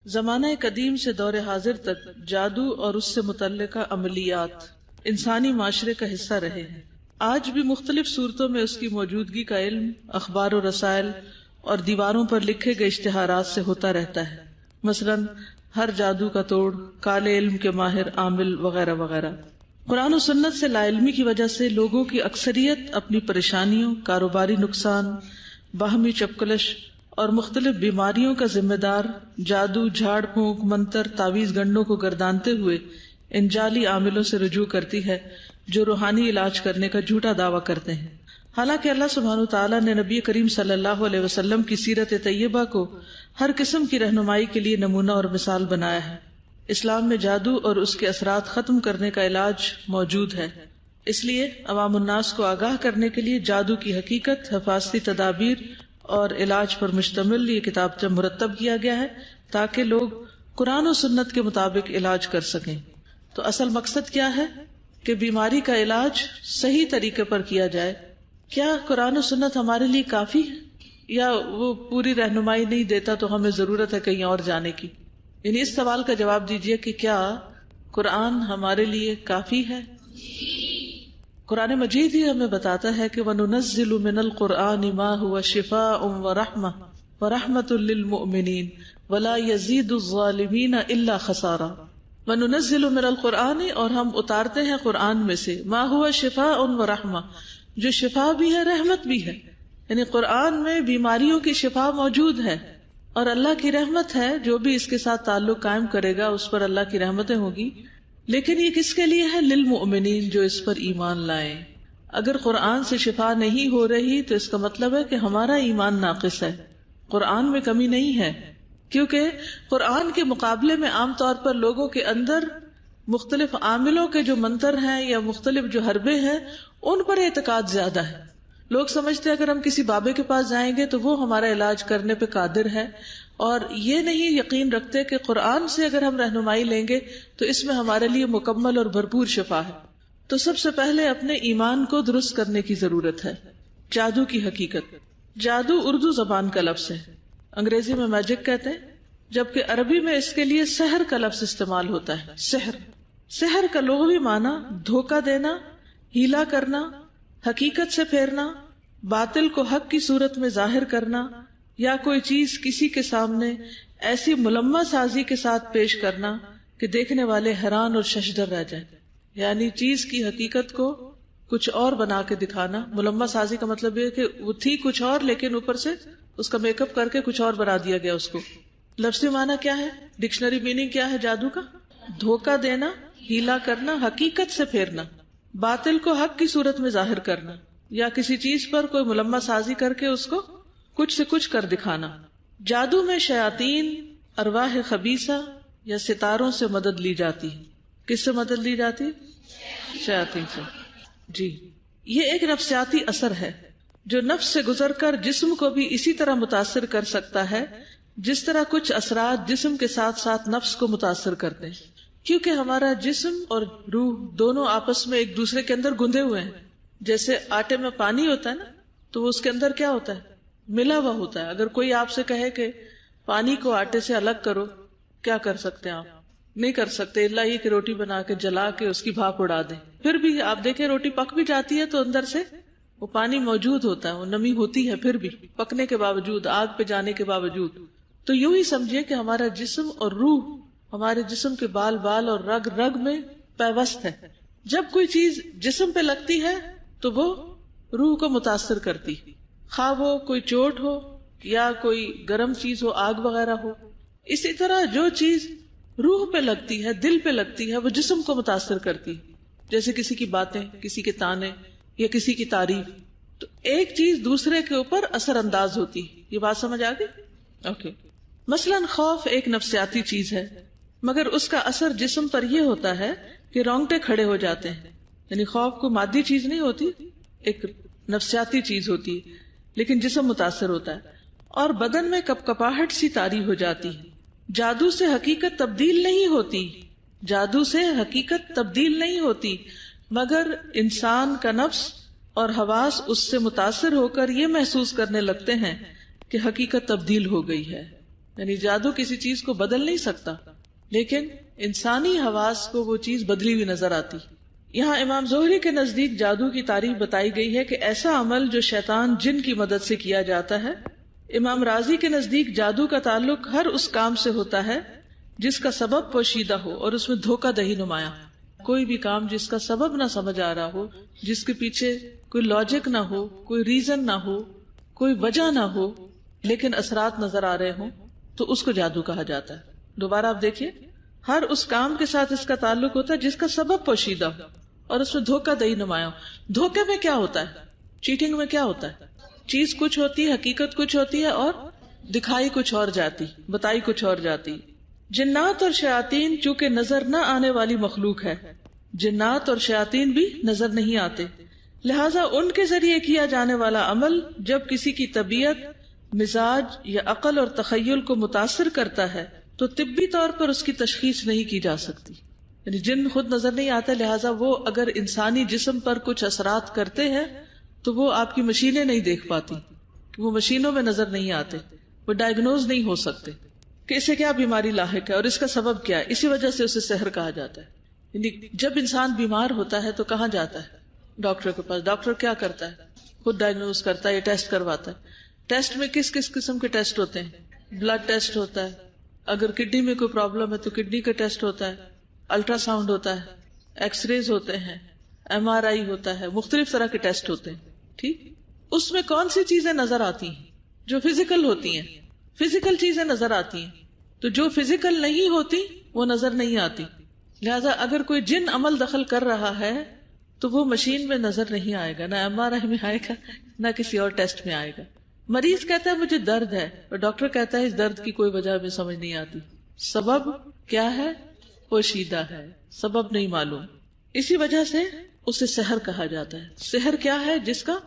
زمانہ قدیم سے دور حاضر تک جادو اور اس سے متعلقہ عملیات انسانی معاشرے کا حصہ رہے ہیں۔ آج بھی مختلف صورتوں میں اس کی موجودگی کا علم اخبار و رسائل اور دیواروں پر لکھے گئے اشتہارات سے ہوتا رہتا ہے، مثلاً ہر جادو کا توڑ، کالے علم کے ماہر عامل وغیرہ وغیرہ۔ قرآن و سنت سے لا علمی کی وجہ سے لوگوں کی اکثریت اپنی پریشانیوں، کاروباری نقصان، باہمی چپکلش اور مختلف بیماریوں کا ذمہ دار جادو، جھاڑ پھونک، منتر، تعویذ گنڈوں کو گردانتے ہوئے ان جعلی عاملوں سے رجوع کرتی ہے جو روحانی علاج کرنے کا جھوٹا دعویٰ کرتے ہیں۔ حالانکہ اللہ سبحانہ وتعالیٰ نے نبی کریم صلی اللہ علیہ وسلم کی سیرت طیبہ کو ہر قسم کی رہنمائی کے لیے نمونہ اور مثال بنایا ہے۔ اسلام میں جادو اور اس کے اثرات ختم کرنے کا علاج موجود ہے، اس لیے عوام الناس کو آگاہ کرنے کے لیے جادو کی حقیقت، حفاظتی تدابیر اور علاج پر مشتمل یہ کتابچہ مرتب کیا گیا ہے تاکہ لوگ قرآن و سنت کے مطابق علاج کر سکیں۔ تو اصل مقصد کیا ہے کہ بیماری کا علاج صحیح طریقے پر کیا جائے۔ کیا قرآن و سنت ہمارے لیے کافی ہے یا وہ پوری رہنمائی نہیں دیتا تو ہمیں ضرورت ہے کہیں اور جانے کی؟ یعنی اس سوال کا جواب دیجئے کہ کیا قرآن ہمارے لیے کافی ہے؟ قرآن مجید ہی ہمیں بتاتا ہے کہ وَنُنَزِّلُ مِنَ الْقُرْآنِ مَا هُوَ شِفَاءٌ وَرَحْمَةٌ وَرَحْمَةٌ لِّلْمُؤْمِنِينَ وَلَا يَزِيدُ الظَّالِمِينَ إِلَّا خَسَارًا۔ وَنُنَزِّلُ مِنَ الْقُرْآنِ اور ہم اتارتے ہیں قرآن میں سے مَا هُوَ شِفَاءٌ وَرَحْمَةٌ جو شفا بھی ہے رحمت بھی ہے، یعنی قرآن میں بیماریوں کی شفا موجود ہے اور اللہ کی رحمت ہے۔ جو بھی اس کے ساتھ تعلق قائم کرے گا اس پر اللہ کی رحمتیں ہوگی، لیکن یہ کس کے لیے ہے؟ للمؤمنین، جو اس پر ایمان لائیں۔ اگر قرآن سے شفا نہیں ہو رہی تو اس کا مطلب ہے کہ ہمارا ایمان ناقص ہے، قرآن میں کمی نہیں ہے، کیونکہ قرآن کے مقابلے میں عام طور پر لوگوں کے اندر مختلف عاملوں کے جو منتر ہیں یا مختلف جو حربے ہیں ان پر اعتقاد زیادہ ہے۔ لوگ سمجھتے ہیں اگر ہم کسی بابے کے پاس جائیں گے تو وہ ہمارا علاج کرنے پہ قادر ہے، اور یہ نہیں یقین رکھتے کہ قرآن سے اگر ہم رہنمائی لیں گے تو اس میں ہمارے لیے مکمل اور بھرپور شفا ہے۔ تو سب سے پہلے اپنے ایمان کو درست کرنے کی ضرورت ہے۔ جادو کی حقیقت۔ جادو اردو زبان کا لفظ ہے، انگریزی میں میجک کہتے ہیں، جبکہ عربی میں اس کے لیے سحر کا لفظ استعمال ہوتا ہے۔ سحر کا لغوی معنی دھوکہ دینا، ہیلا کرنا، حقیقت سے پھیرنا، باطل کو حق کی صورت میں ظاہر کرنا، یا کوئی چیز کسی کے سامنے ایسی ملمہ سازی کے ساتھ پیش کرنا کہ دیکھنے والے حیران اور ششدر رہ جائیں۔ یعنی چیز کی حقیقت کو کچھ اور بنا کے دکھانا۔ ملمہ سازی کا مطلب یہ کہ وہ تھی کچھ اور لیکن اوپر سے اس کا میک اپ کر کے کچھ اور بنا دیا گیا اس کو۔ لفظی معنی کیا ہے؟ ڈکشنری میننگ کیا ہے جادو کا؟ دھوکہ دینا، ہیلا کرنا، حقیقت سے پھیرنا، باطل کو حق کی صورت میں ظاہر کرنا، یا کسی چیز پر کوئی ملمہ سازی کر کے اس کو کچھ سے کچھ کر دکھانا۔ جادو میں شیاطین، ارواح خبیثہ یا ستاروں سے مدد لی جاتی ہے۔ کس سے مدد لی جاتی ہے؟ شیاطین سے۔ جی، یہ ایک نفسیاتی اثر ہے جو نفس سے گزر کر جسم کو بھی اسی طرح متاثر کر سکتا ہے جس طرح کچھ اثرات جسم کے ساتھ ساتھ نفس کو متاثر کرتے ہیں، کیونکہ ہمارا جسم اور روح دونوں آپس میں ایک دوسرے کے اندر گندے ہوئے ہیں۔ جیسے آٹے میں پانی ہوتا ہے نا، تو وہ اس کے اندر کیا ہوتا ہے؟ ملا ہوا ہوتا ہے۔ اگر کوئی آپ سے کہے کہ پانی کو آٹے سے الگ کرو، کیا کر سکتے ہیں آپ؟ نہیں کر سکتے، الا یہ کہ روٹی بنا کے جلا کے اس کی بھاپ اڑا دیں۔ پھر بھی آپ دیکھیں روٹی پک بھی جاتی ہے تو اندر سے وہ پانی موجود ہوتا ہے، وہ نمی ہوتی ہے پھر بھی پکنے کے باوجود، آگ پہ جانے کے باوجود۔ تو یوں ہی سمجھیے کہ ہمارا جسم اور روح ہمارے جسم کے بال بال اور رگ رگ میں پیوست ہے۔ جب کوئی چیز جسم پہ لگتی ہے تو وہ روح کو متاثر کرتی، خواہ وہ کوئی چوٹ ہو یا کوئی گرم چیز ہو، آگ وغیرہ ہو۔ اسی طرح جو چیز روح پہ لگتی ہے، دل پہ لگتی ہے، وہ جسم کو متاثر کرتی، جیسے کسی کی باتیں، کسی کے تانے یا کسی کی تعریف۔ تو ایک چیز دوسرے کے اوپر اثر انداز ہوتی۔ یہ بات سمجھ آ گئی؟ اوکے۔ مثلاً خوف ایک نفسیاتی چیز ہے، مگر اس کا اثر جسم پر یہ ہوتا ہے کہ رونگٹے کھڑے ہو جاتے ہیں۔ یعنی خوف کو مادی چیز نہیں ہوتی، ایک نفسیاتی چیز ہوتی ہے، لیکن جسم متاثر ہوتا ہے اور بدن میں کپکپاہٹ سی طاری ہو جاتی ہے۔ جادو سے حقیقت تبدیل نہیں ہوتی، جادو سے حقیقت تبدیل نہیں ہوتی، مگر انسان کا نفس اور حواس اس سے متاثر ہو کر یہ محسوس کرنے لگتے ہیں کہ حقیقت تبدیل ہو گئی ہے۔ یعنی جادو کسی چیز کو بدل نہیں سکتا، لیکن انسانی حواس کو وہ چیز بدلی ہوئی نظر آتی. یہاں امام زہری کے نزدیک جادو کی تعریف بتائی گئی ہے کہ ایسا عمل جو شیطان جن کی مدد سے کیا جاتا ہے. امام رازی کے نزدیک جادو کا تعلق ہر اس کام سے ہوتا ہے جس کا سبب پوشیدہ ہو اور اس میں دھوکہ دہی نمایاں. کوئی بھی کام جس کا سبب نہ سمجھ آ رہا ہو، جس کے پیچھے کوئی لاجک نہ ہو، کوئی ریزن نہ ہو، کوئی وجہ نہ ہو، لیکن اثرات نظر آ رہے ہوں، تو اس کو جادو کہا جاتا ہے. دوبارہ آپ دیکھیے، ہر اس کام کے ساتھ اس کا تعلق ہوتا ہے جس کا سبب پوشیدہ ہو اور اس میں دھوکہ دہی نمایاں. دھوکے میں کیا ہوتا ہے؟ چیٹنگ میں کیا ہوتا ہے؟ چیز کچھ ہوتی ہے، حقیقت کچھ ہوتی ہے، اور دکھائی کچھ اور جاتی، بتائی کچھ اور جاتی. جنات اور شیاطین چونکہ نظر نہ آنے والی مخلوق ہے، جنات اور شیاطین بھی نظر نہیں آتے، لہذا ان کے ذریعے کیا جانے والا عمل جب کسی کی طبیعت، مزاج یا عقل اور تخیل کو متاثر کرتا ہے تو طبی طور پر اس کی تشخیص نہیں کی جا سکتی. یعنی جن خود نظر نہیں آتے، لہٰذا وہ اگر انسانی جسم پر کچھ اثرات کرتے ہیں تو وہ آپ کی مشینیں نہیں دیکھ پاتی، وہ مشینوں میں نظر نہیں آتے، وہ ڈائگنوز نہیں ہو سکتے کہ اسے کیا بیماری لاحق ہے اور اس کا سبب کیا ہے. اسی وجہ سے اسے سحر کہا جاتا ہے. یعنی جب انسان بیمار ہوتا ہے تو کہاں جاتا ہے؟ ڈاکٹر کے پاس. ڈاکٹر کیا کرتا ہے؟ خود ڈائگنوز کرتا ہے یا ٹیسٹ کرواتا ہے. ٹیسٹ میں کس کس قسم کے ٹیسٹ ہوتے ہیں؟ بلڈ ٹیسٹ ہوتا ہے، اگر کڈنی میں کوئی پرابلم ہے تو کڈنی کا ٹیسٹ ہوتا ہے، الٹرا ساؤنڈ ہوتا ہے، ایکس ریز ہوتے ہیں، MRI ہوتا ہے، مختلف طرح کے ٹیسٹ ہوتے ہیں. ٹھیک، اس میں کون سی چیزیں نظر آتی ہیں؟ جو فزیکل ہوتی ہیں. فزیکل چیزیں نظر آتی ہیں، تو جو فزیکل نہیں ہوتی وہ نظر نہیں آتی. لہذا اگر کوئی جن عمل دخل کر رہا ہے تو وہ مشین میں نظر نہیں آئے گا، نہ MRI میں آئے گا، نہ کسی اور ٹیسٹ میں آئے گا. مریض کہتا ہے مجھے درد ہے، اور ڈاکٹر کہتا ہے اس درد کی کوئی وجہ ہمیں سمجھ نہیں آتی. سبب کیا ہے؟ پوشیدہ ہے، سبب نہیں معلوم. اسی وجہ سے اسے سحر کہا جاتا ہے. سحر کیا ہے؟ جس کا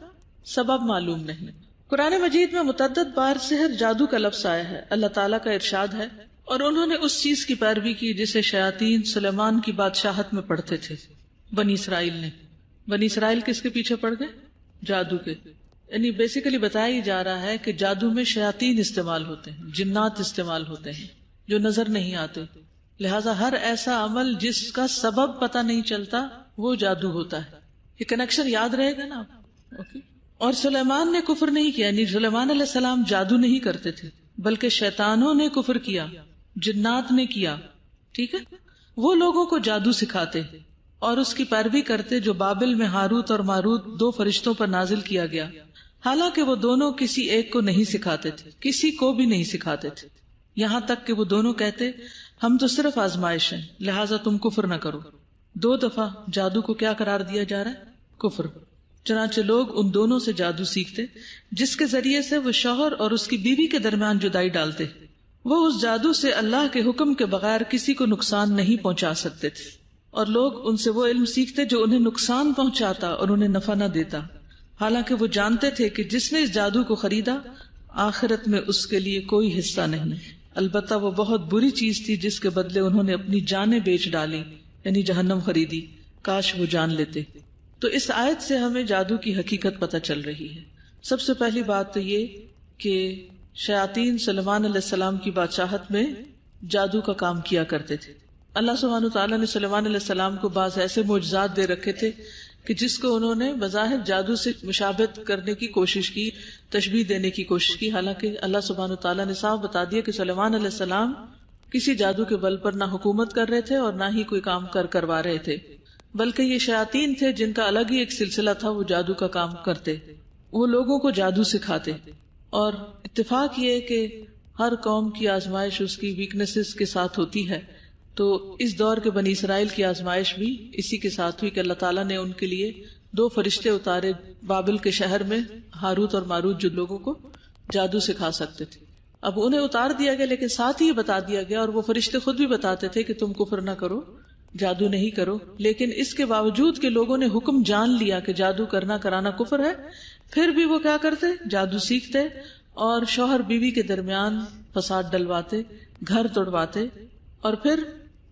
سبب معلوم نہیں. قرآن مجید میں متعدد بار سحر، جادو کا لفظ آیا ہے. اللہ تعالیٰ کا ارشاد ہے، اور انہوں نے اس چیز کی پیروی کی جسے شیاطین سلیمان کی بادشاہت میں پڑھتے تھے. بنی اسرائیل نے. بنی اسرائیل کس کے پیچھے پڑ گئے؟ جادو کے. یعنی بیسیکلی بتایا جا رہا ہے کہ جادو میں شیاطین استعمال ہوتے ہیں، جنات استعمال ہوتے ہیں جو نظر نہیں آتے. لہٰذا ہر ایسا عمل جس کا سبب پتہ نہیں چلتا وہ جادو ہوتا ہے. یہ کنیکشن یاد رہے گا نا آپ؟ اوکے. اور سلیمان نے کفر نہیں کیا، یعنی سلیمان علیہ السلام جادو نہیں کرتے تھے، بلکہ شیطانوں نے کفر کیا، جنات نے کیا. ٹھیک ہے، وہ لوگوں کو جادو سکھاتے اور اس کی پیروی کرتے جو بابل میں ہاروت اور ماروت 2 فرشتوں پر نازل کیا گیا. حالانکہ وہ دونوں کسی ایک کو نہیں سکھاتے تھے، کسی کو بھی نہیں سکھاتے تھے، یہاں تک کہ وہ دونوں کہتے ہم تو صرف آزمائش ہیں، لہٰذا تم کفر نہ کرو. 2 دفعہ جادو کو کیا قرار دیا جا رہا ہے؟ کفر. چنانچہ لوگ ان دونوں سے جادو سیکھتے جس کے ذریعے سے وہ شوہر اور اس کی بیوی کے درمیان جدائی ڈالتے. وہ اس جادو سے اللہ کے حکم کے بغیر کسی کو نقصان نہیں پہنچا سکتے تھے، اور لوگ ان سے وہ علم سیکھتے جو انہیں نقصان پہنچاتا اور انہیں نفع نہ دیتا. حالانکہ وہ جانتے تھے کہ جس نے اس جادو کو خریدا آخرت میں اس کے لیے کوئی حصہ نہیں. البتہ وہ بہت بری چیز تھی جس کے بدلے انہوں نے اپنی جانیں بیچ ڈالی، یعنی جہنم خریدی. کاش وہ جان لیتے. تو اس آیت سے ہمیں جادو کی حقیقت پتہ چل رہی ہے. سب سے پہلی بات تو یہ کہ شیاطین سلیمان علیہ السلام کی بادشاہت میں جادو کا کام کیا کرتے تھے. اللہ سبحانہ تعالیٰ نے سلیمان علیہ السلام کو بعض ایسے معجزات دے رکھے تھے کہ جس کو انہوں نے بظاہر جادو سے مشابہت کرنے کی کوشش کی، تشبیہ دینے کی کوشش کی. حالانکہ اللہ سبحانہ تعالیٰ نے صاف بتا دیا کہ سلیمان علیہ السلام کسی جادو کے بل پر نہ حکومت کر رہے تھے اور نہ ہی کوئی کام کروا رہے تھے، بلکہ یہ شیاطین تھے جن کا الگ ہی ایک سلسلہ تھا، وہ جادو کا کام کرتے، وہ لوگوں کو جادو سکھاتے. اور اتفاق یہ کہ ہر قوم کی آزمائش اس کی ویکنیسز کے ساتھ ہوتی ہے. تو اس دور کے بنی اسرائیل کی آزمائش بھی اسی کے ساتھ ہوئی کہ اللہ تعالیٰ نے ان کے لیے 2 فرشتے اتارے بابل کے شہر میں، ہاروت اور ماروت، جو لوگوں کو جادو سکھا سکتے تھے. اب انہیں اتار دیا گیا، لیکن ساتھ ہی بتا دیا گیا، اور وہ فرشتے خود بھی بتاتے تھے کہ تم کفر نہ کرو، جادو نہیں کرو. لیکن اس کے باوجود کہ لوگوں نے حکم جان لیا کہ جادو کرنا کرانا کفر ہے، پھر بھی وہ کیا کرتے؟ جادو سیکھتے اور شوہر بیوی کے درمیان فساد ڈلواتے، گھر توڑواتے. اور پھر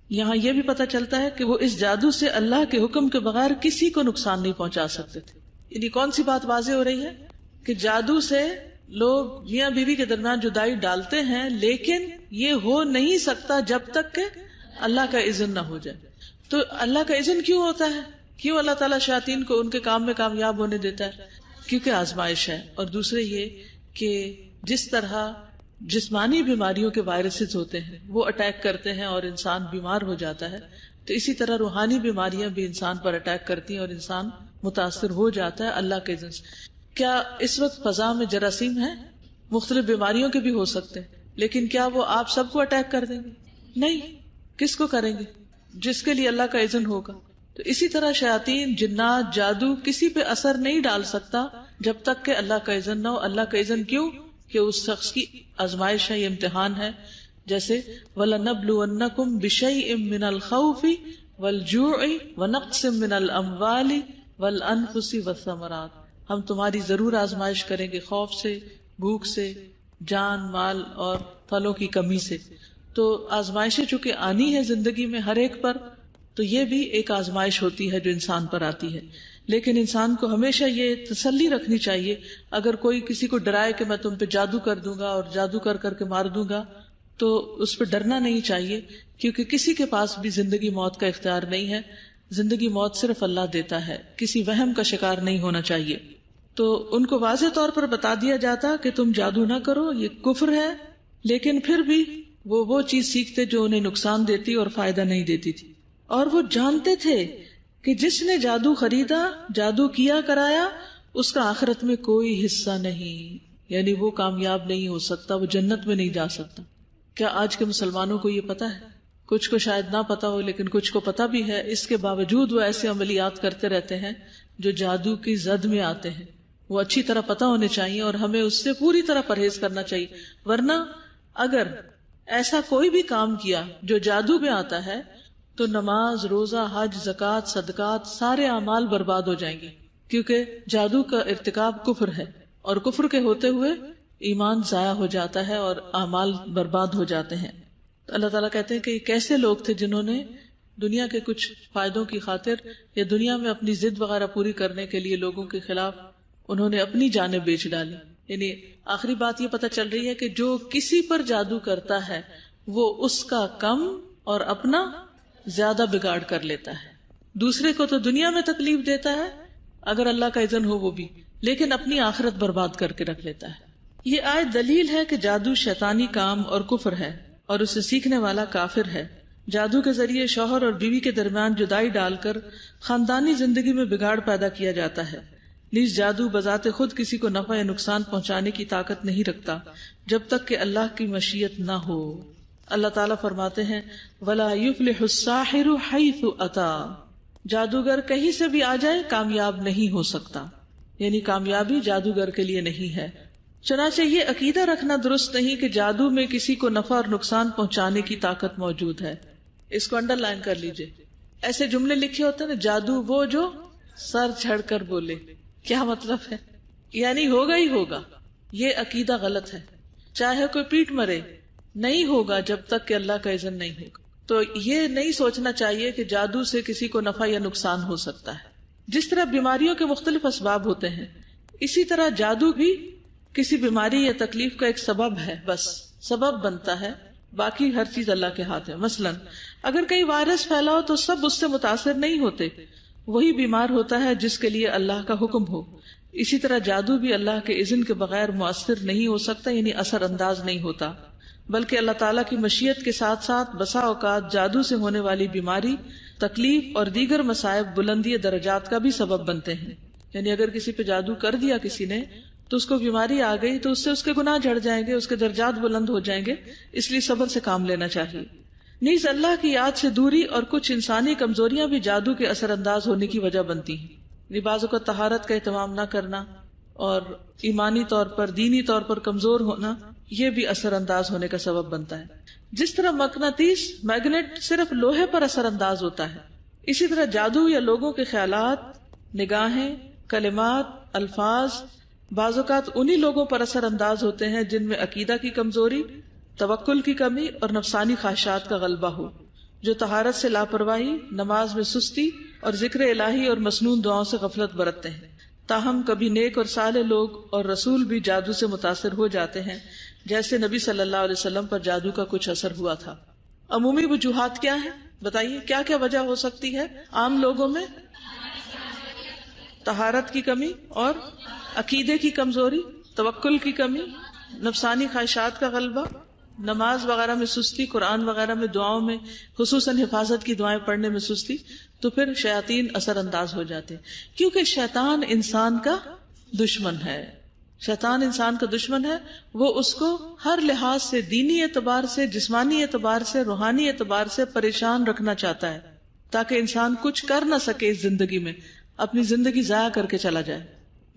یہاں یہ بھی پتہ چلتا ہے کہ وہ اس جادو سے اللہ کے حکم کے بغیر کسی کو نقصان نہیں پہنچا سکتے تھے. یعنی کون سی بات واضح ہو رہی ہے کہ جادو سے لوگ میاں بیوی کے درمیان جدائی ڈالتے ہیں، لیکن یہ ہو نہیں سکتا جب تک کہ اللہ کا اذن نہ ہو جائے. تو اللہ کا اذن کیوں ہوتا ہے؟ کیوں اللہ تعالیٰ شیاطین کو ان کے کام میں کامیاب ہونے دیتا ہے؟ کیونکہ آزمائش ہے. اور دوسرے یہ کہ جس طرح جسمانی بیماریوں کے وائرسز ہوتے ہیں وہ اٹیک کرتے ہیں اور انسان بیمار ہو جاتا ہے، تو اسی طرح روحانی بیماریاں بھی انسان پر اٹیک کرتی ہیں اور انسان متاثر ہو جاتا ہے اللہ کے اذن سے. کیا اس وقت فضا میں جراثیم ہیں؟ مختلف بیماریوں کے بھی ہو سکتے ہیں، لیکن کیا وہ آپ سب کو اٹیک کر دیں گے؟ نہیں. کس کو کریں گے؟ جس کے لیے اللہ کا اذن ہوگا. تو اسی طرح شیاطین، جنات، جادو کسی پہ اثر نہیں ڈال سکتا جب تک کہ اللہ کا اذن نہ ہو. اللہ کا اذن کیوں؟ کہ اس شخص کی آزمائش ہے، یہ امتحان ہے. جیسے وَلَنَبْلُوَنَّكُمْ بِشَيْءٍ مِّنَ الْخَوْفِ وَالْجُوعِ وَنَقْصٍ مِّنَ الْأَمْوَالِ وَالْأَنفُسِ وَالثَّمَرَاتِ. ہم تمہاری ضرور آزمائش کریں گے، خوف سے، بھوک سے، جان مال اور پھلوں کی کمی سے. تو آزمائشیں چونکہ آنی ہے زندگی میں ہر ایک پر، تو یہ بھی ایک آزمائش ہوتی ہے جو انسان پر آتی ہے. لیکن انسان کو ہمیشہ یہ تسلی رکھنی چاہیے، اگر کوئی کسی کو ڈرائے کہ میں تم پہ جادو کر دوں گا اور جادو کر کر کے مار دوں گا، تو اس پہ ڈرنا نہیں چاہیے، کیونکہ کسی کے پاس بھی زندگی موت کا اختیار نہیں ہے. زندگی موت صرف اللہ دیتا ہے، کسی وہم کا شکار نہیں ہونا چاہیے. تو ان کو واضح طور پر بتا دیا جاتا کہ تم جادو نہ کرو، یہ کفر ہے، لیکن پھر بھی وہ چیز سیکھتے جو انہیں نقصان دیتی اور فائدہ نہیں دیتی تھی. اور وہ جانتے تھے کہ جس نے جادو خریدا، جادو کیا کرایا، اس کا آخرت میں کوئی حصہ نہیں، یعنی وہ کامیاب نہیں ہو سکتا، وہ جنت میں نہیں جا سکتا. کیا آج کے مسلمانوں کو یہ پتا ہے؟ کچھ کو شاید نہ پتا ہو، لیکن کچھ کو پتا بھی ہے. اس کے باوجود وہ ایسے عملیات کرتے رہتے ہیں جو جادو کی زد میں آتے ہیں. وہ اچھی طرح پتا ہونے چاہیے اور ہمیں اس سے پوری طرح پرہیز کرنا چاہیے. ورنہ اگر ایسا کوئی بھی کام کیا جو جادو میں آتا ہے تو نماز، روزہ، حج، زکوٰۃ، صدقات، سارے اعمال برباد ہو جائیں گے، کیونکہ جادو کا ارتکاب کفر ہے، اور کفر کے ہوتے ہوئے ایمان ضائع ہو جاتا ہے اور اعمال برباد ہو جاتے ہیں. تو اللہ تعالیٰ کہتے ہیں کہ یہ کیسے لوگ تھے جنہوں نے دنیا کے کچھ فائدوں کی خاطر یا دنیا میں اپنی ضد وغیرہ پوری کرنے کے لیے لوگوں کے خلاف انہوں نے اپنی جانیں بیچ ڈالی. یعنی آخری بات یہ پتہ چل رہی ہے کہ جو کسی پر جادو کرتا ہے وہ اس کا کم اور اپنا زیادہ بگاڑ کر لیتا ہے. دوسرے کو تو دنیا میں تکلیف دیتا ہے اگر اللہ کا اذن ہو وہ بھی، لیکن اپنی آخرت برباد کر کے رکھ لیتا ہے. یہ آیت دلیل ہے کہ جادو شیطانی کام اور کفر ہے اور اسے سیکھنے والا کافر ہے. جادو کے ذریعے شوہر اور بیوی کے درمیان جدائی ڈال کر خاندانی زندگی میں بگاڑ پیدا کیا جاتا ہے. نیز جادو بذات خود کسی کو نفع یا نقصان پہنچانے کی طاقت نہیں رکھتا جب تک کہ اللہ کی مشیت نہ ہو. اللہ تعالیٰ فرماتے ہیں وَلَا يُفْلِحُ السَّاحِرُ حَيْثُ أَتَى. جادوگر کہیں سے بھی آ جائے کامیاب نہیں ہو سکتا، یعنی کامیابی جادوگر کے لیے نہیں ہے. چنانچہ یہ عقیدہ رکھنا درست نہیں کہ جادو میں کسی کو نفع اور نقصان پہنچانے کی طاقت موجود ہے. اس کو انڈر لائن کر لیجئے. ایسے جملے لکھے ہوتے ہیں نا، جادو وہ جو سر جھڑ کر بولے. کیا مطلب ہے؟ یعنی ہوگا ہی ہوگا. یہ عقیدہ غلط ہے. چاہے کوئی پیٹ مرے نہیں ہوگا جب تک کہ اللہ کا اذن نہیں ہوگا. تو یہ نہیں سوچنا چاہیے کہ جادو سے کسی کو نفع یا نقصان ہو سکتا ہے. جس طرح بیماریوں کے مختلف اسباب ہوتے ہیں، اسی طرح جادو بھی کسی بیماری یا تکلیف کا ایک سبب ہے، بس سبب بنتا ہے، باقی ہر چیز اللہ کے ہاتھ ہے. مثلا اگر کئی وائرس پھیلا ہو تو سب اس سے متاثر نہیں ہوتے، وہی بیمار ہوتا ہے جس کے لیے اللہ کا حکم ہو. اسی طرح جادو بھی اللہ کے اذن کے بغیر مؤثر نہیں ہو سکتا، یعنی اثر انداز نہیں ہوتا، بلکہ اللہ تعالیٰ کی مشیت کے ساتھ ساتھ بسا اوقات جادو سے ہونے والی بیماری، تکلیف اور دیگر مصائب بلندی درجات کا بھی سبب بنتے ہیں. یعنی اگر کسی پہ جادو کر دیا کسی نے تو اس کو بیماری آ گئی تو اس سے اس کے گناہ جھڑ جائیں گے، اس کے درجات بلند ہو جائیں گے، اس لیے صبر سے کام لینا چاہیے. نیز اللہ کی یاد سے دوری اور کچھ انسانی کمزوریاں بھی جادو کے اثر انداز ہونے کی وجہ بنتی ہیں. بعضوں کا طہارت کا اہتمام نہ کرنا اور ایمانی طور پر، دینی طور پر کمزور ہونا، یہ بھی اثر انداز ہونے کا سبب بنتا ہے. جس طرح مقناطیس میگنیٹ صرف لوہے پر اثر انداز ہوتا ہے، اسی طرح جادو یا لوگوں کے خیالات، نگاہیں، کلمات، الفاظ بعض اوقات انہی لوگوں پر اثر انداز ہوتے ہیں جن میں عقیدہ کی کمزوری، توکل کی کمی اور نفسانی خواہشات کا غلبہ ہو، جو طہارت سے لاپرواہی، نماز میں سستی اور ذکر الہی اور مسنون دعاؤں سے غفلت برتتے ہیں. تاہم کبھی نیک اور صالح لوگ اور رسول بھی جادو سے متاثر ہو جاتے ہیں، جیسے نبی صلی اللہ علیہ وسلم پر جادو کا کچھ اثر ہوا تھا۔ عمومی وجوہات کیا ہیں؟ بتائیے کیا کیا وجہ ہو سکتی ہے عام لوگوں میں؟ طہارت کی کمی اور عقیدے کی کمزوری، توکل کی کمی، نفسانی خواہشات کا غلبہ، نماز وغیرہ میں سستی، قرآن وغیرہ میں دعاؤں میں خصوصاً حفاظت کی دعائیں پڑھنے میں سستی، تو پھر شیاطین اثر انداز ہو جاتے ہیں، کیونکہ شیطان انسان کا دشمن ہے۔ شیطان انسان کا دشمن ہے، وہ اس کو ہر لحاظ سے، دینی اعتبار سے، جسمانی اعتبار سے، روحانی اعتبار سے پریشان رکھنا چاہتا ہے، تاکہ انسان کچھ کر نہ سکے اس زندگی میں، اپنی زندگی ضائع کر کے چلا جائے۔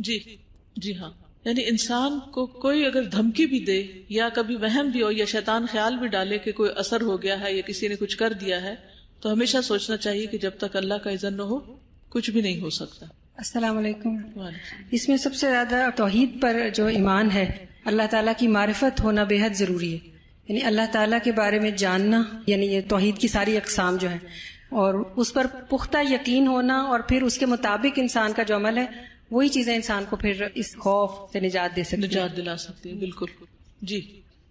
جی ہاں، یعنی انسان کو کوئی اگر دھمکی بھی دے یا کبھی وہم بھی ہو یا شیطان خیال بھی ڈالے کہ کوئی اثر ہو گیا ہے یا کسی نے کچھ کر دیا ہے، تو ہمیشہ سوچنا چاہیے کہ جب تک اللہ کا اذن نہ ہو کچھ بھی نہیں ہو سکتا۔ السلام علیکم۔ اس میں سب سے زیادہ توحید پر جو ایمان ہے، اللہ تعالیٰ کی معرفت ہونا بے حد ضروری ہے، یعنی اللہ تعالیٰ کے بارے میں جاننا، یعنی یہ توحید کی ساری اقسام جو ہیں، اور اس پر پختہ یقین ہونا، اور پھر اس کے مطابق انسان کا جو عمل ہے وہی چیزیں انسان کو پھر اس خوف سے نجات دے سکتی ہیں، نجات دلا سکتی ہے۔ بالکل جی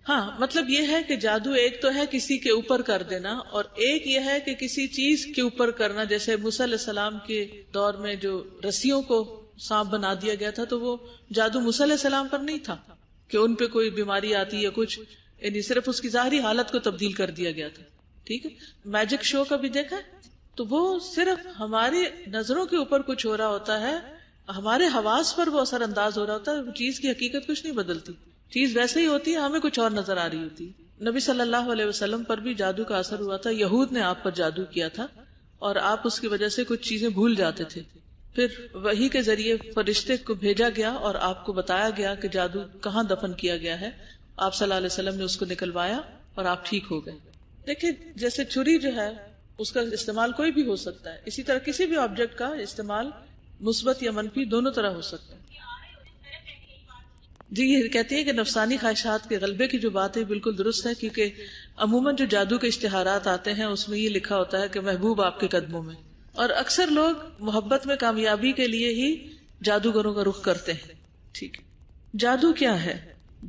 ہاں، مطلب یہ ہے کہ جادو ایک تو ہے کسی کے اوپر کر دینا، اور ایک یہ ہے کہ کسی چیز کے اوپر کرنا، جیسے موسیٰ علیہ السلام کے دور میں جو رسیوں کو سانپ بنا دیا گیا تھا، تو وہ جادو موسیٰ علیہ السلام پر نہیں تھا کہ ان پہ کوئی بیماری آتی یا کچھ، یعنی صرف اس کی ظاہری حالت کو تبدیل کر دیا گیا تھا۔ ٹھیک ہے، میجک شو کا بھی دیکھا تو وہ صرف ہماری نظروں کے اوپر کچھ ہو رہا ہوتا ہے، ہمارے حواس پر وہ اثر انداز ہو رہا ہوتا ہے، چیز کی حقیقت کچھ نہیں بدلتی، چیز ویسے ہی ہوتی ہے، ہمیں کچھ اور نظر آ رہی ہوتی۔ نبی صلی اللہ علیہ وسلم پر بھی جادو کا اثر ہوا تھا، یہود نے آپ پر جادو کیا تھا اور آپ اس کی وجہ سے کچھ چیزیں بھول جاتے تھے، پھر وحی کے ذریعے فرشتے کو بھیجا گیا اور آپ کو بتایا گیا کہ جادو کہاں دفن کیا گیا ہے، آپ صلی اللہ علیہ وسلم نے اس کو نکلوایا اور آپ ٹھیک ہو گئے۔ دیکھیں جیسے چھری جو ہے اس کا استعمال کوئی بھی ہو سکتا ہے، اسی طرح کسی بھی آبجیکٹ کا استعمال مثبت یا منفی دونوں طرح ہو سکتا ہے۔ جی یہ کہتی ہے کہ نفسانی خواہشات کے غلبے کی جو بات ہے بالکل درست ہے، کیونکہ عموماً جو جادو کے اشتہارات آتے ہیں اس میں یہ لکھا ہوتا ہے کہ محبوب آپ کے قدموں میں، اور اکثر لوگ محبت میں کامیابی کے لیے ہی جادوگروں کا رخ کرتے ہیں۔ ٹھیک، جادو کیا ہے؟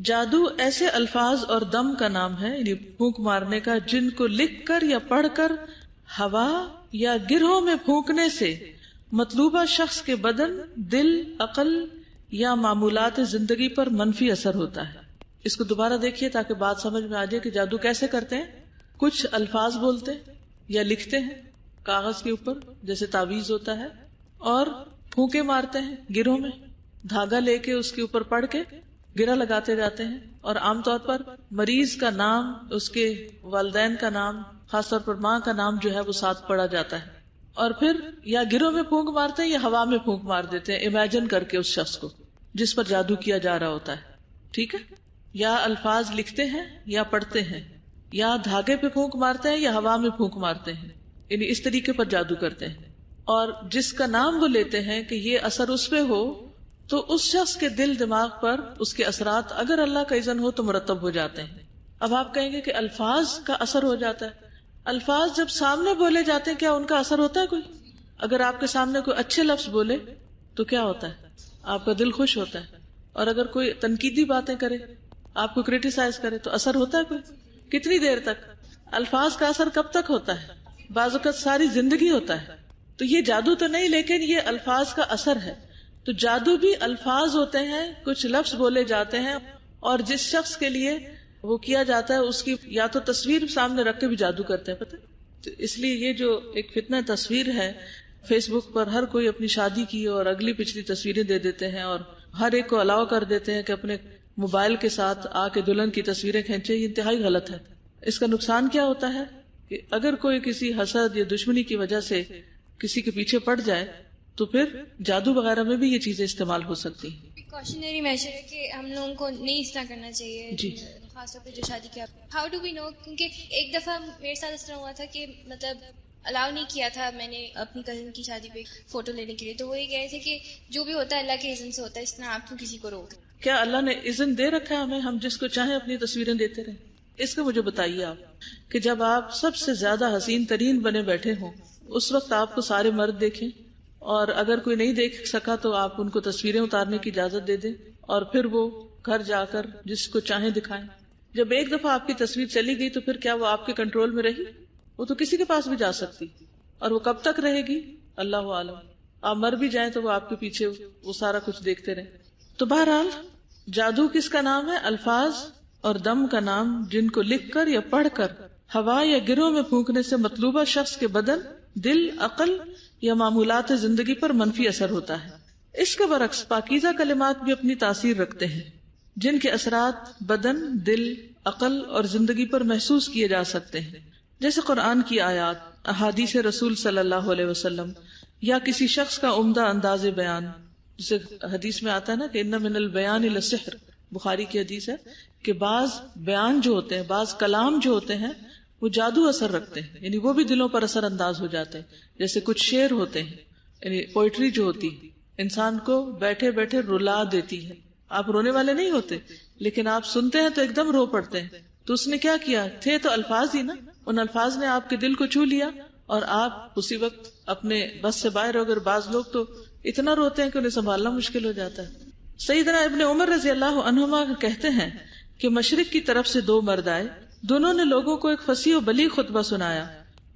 جادو ایسے الفاظ اور دم کا نام ہے، یعنی پھونک مارنے کا، جن کو لکھ کر یا پڑھ کر ہوا یا گرہوں میں پھونکنے سے مطلوبہ شخص کے بدن، دل، عقل یا معمولات زندگی پر منفی اثر ہوتا ہے۔ اس کو دوبارہ دیکھیے تاکہ بات سمجھ میں آ جائے کہ جادو کیسے کرتے ہیں۔ کچھ الفاظ بولتے یا لکھتے ہیں کاغذ کے اوپر جیسے تعویذ ہوتا ہے، اور پھونکے مارتے ہیں گروں میں، دھاگا لے کے اس کے اوپر پڑھ کے گرہ لگاتے جاتے ہیں، اور عام طور پر مریض کا نام، اس کے والدین کا نام، خاص طور پر ماں کا نام جو ہے وہ ساتھ پڑھا جاتا ہے، اور پھر یا گروں میں پھونک مارتے ہیں یا ہوا میں پھونک مار دیتے ہیں امیجن کر کے اس شخص کو جس پر جادو کیا جا رہا ہوتا ہے۔ ٹھیک ہے، یا الفاظ لکھتے ہیں یا پڑھتے ہیں، یا دھاگے پہ پھونک مارتے ہیں یا ہوا میں پھونک مارتے ہیں، یعنی اس طریقے پر جادو کرتے ہیں، اور جس کا نام وہ لیتے ہیں کہ یہ اثر اس پہ ہو، تو اس شخص کے دل دماغ پر اس کے اثرات اگر اللہ کا اذن ہو تو مرتب ہو جاتے ہیں۔ اب آپ کہیں گے کہ الفاظ کا اثر ہو جاتا ہے، الفاظ جب سامنے بولے جاتے ہیں کیا ان کا اثر ہوتا ہے کوئی؟ اگر آپ کے سامنے کوئی اچھے لفظ بولے تو کیا ہوتا ہے؟ آپ کا دل خوش ہوتا ہے، اور اگر کوئی تنقیدی باتیں کرے، آپ کو کریٹیسائز کرے تو اثر ہوتا ہے کوئی؟ کتنی دیر تک؟ الفاظ کا اثر کب تک ہوتا ہے؟ بعض اوقات ساری زندگی ہوتا ہے۔ تو یہ جادو تو نہیں، لیکن یہ الفاظ کا اثر ہے۔ تو جادو بھی الفاظ ہوتے ہیں، کچھ لفظ بولے جاتے ہیں، اور جس شخص کے لیے وہ کیا جاتا ہے اس کی یا تو تصویر سامنے رکھ کے بھی جادو کرتے ہیں، پتہ؟ تو اس لیے یہ جو ایک فتنہ تصویر ہے، فیس بک پر ہر کوئی اپنی شادی کی اور اگلی پچھلی تصویریں دے دیتے ہیں، اور ہر ایک کو الاؤ کر دیتے ہیں کہ اپنے موبائل کے ساتھ آ کے دلہن کی تصویریں کھینچے۔ یہ انتہائی غلط ہے۔ اس کا نقصان کیا ہوتا ہے کہ اگر کوئی کسی حسد یا دشمنی کی وجہ سے کسی کے پیچھے پڑ جائے تو پھر جادو وغیرہ میں بھی یہ چیزیں استعمال ہو سکتی ہیں۔ کوشنری میجر ہے کہ ہم لوگوں کو نہیں اس طرح کرنا چاہیے، جی، خاص طور پہ جو شادی کیا۔ ہاؤ ڈو وی نو؟ کیونکہ ایک دفعہ میرے ساتھ اس طرح ہوا تھا کہ مطلب الاؤ نہیں کیا تھا میں نے اپنی کزن کی شادی پہ فوٹو لینے کے لیے، تو وہ یہ کہہ رہے تھے کہ جو بھی ہوتا ہے اللہ کے اذن سے ہوتا ہے، اس طرح آپ کیوں کسی کو روک؟ کیا اللہ نے اذن دے رکھا ہے ہمیں ہم جس کو چاہیں اپنی تصویریں دیتے رہیں؟ اس کو مجھے بتائیے آپ کہ جب آپ سب سے زیادہ حسین ترین بنے بیٹھے ہوں اس وقت آپ کو سارے مرد دیکھیں اور اگر کوئی نہیں دیکھ سکا تو آپ ان کو تصویریں اتارنے کی اجازت دے دیں اور پھر وہ گھر جا کر جس کو چاہیں دکھائیں. جب ایک دفعہ آپ کی تصویر چلی گئی تو پھر کیا وہ آپ کے کنٹرول میں رہی؟ وہ تو کسی کے پاس بھی جا سکتی, اور وہ کب تک رہے گی اللہ عالم. آپ مر بھی جائیں تو وہ آپ کے پیچھے وہ سارا کچھ دیکھتے رہیں. تو بہرحال جادو کس کا نام ہے؟ الفاظ اور دم کا نام جن کو لکھ کر یا پڑھ کر ہوا یا گروہ میں پھونکنے سے مطلوبہ شخص کے بدن, دل, عقل یا معمولات زندگی پر منفی اثر ہوتا ہے. اس کے برعکس پاکیزہ کلمات بھی اپنی تاثیر رکھتے ہیں جن کے اثرات بدن, دل, عقل اور زندگی پر محسوس کیے جا سکتے ہیں, جیسے قرآن کی آیات, احادیث رسول صلی اللہ علیہ وسلم یا کسی شخص کا عمدہ انداز بیان. جسے حدیث میں آتا ہے نا کہ ان من البیان للسحر, بخاری کی حدیث ہے کہ بعض بیان جو ہوتے ہیں, بعض کلام جو ہوتے ہیں وہ جادو اثر رکھتے ہیں, یعنی وہ بھی دلوں پر اثر انداز ہو جاتے ہیں. جیسے کچھ شعر ہوتے ہیں, یعنی پوئٹری جو ہوتی انسان کو بیٹھے بیٹھے رلا دیتی ہے. آپ رونے والے نہیں ہوتے لیکن آپ سنتے ہیں تو ایک دم رو پڑتے ہیں. تو اس نے کیا کیا, تھے تو الفاظ ہی نا, ان الفاظ نے آپ کے دل کو چھو لیا اور آپ اسی وقت اپنے بس سے باہر ہو گئے. بعض لوگ تو اتنا روتے ہیں کہ انہیں سنبھالنا مشکل ہو جاتا ہے. سیدنا ابن عمر رضی اللہ عنہما کہتے ہیں کہ مشرق کی طرف سے 2 مرد آئے, دونوں نے لوگوں کو ایک فصیح و بلیغ خطبہ سنایا.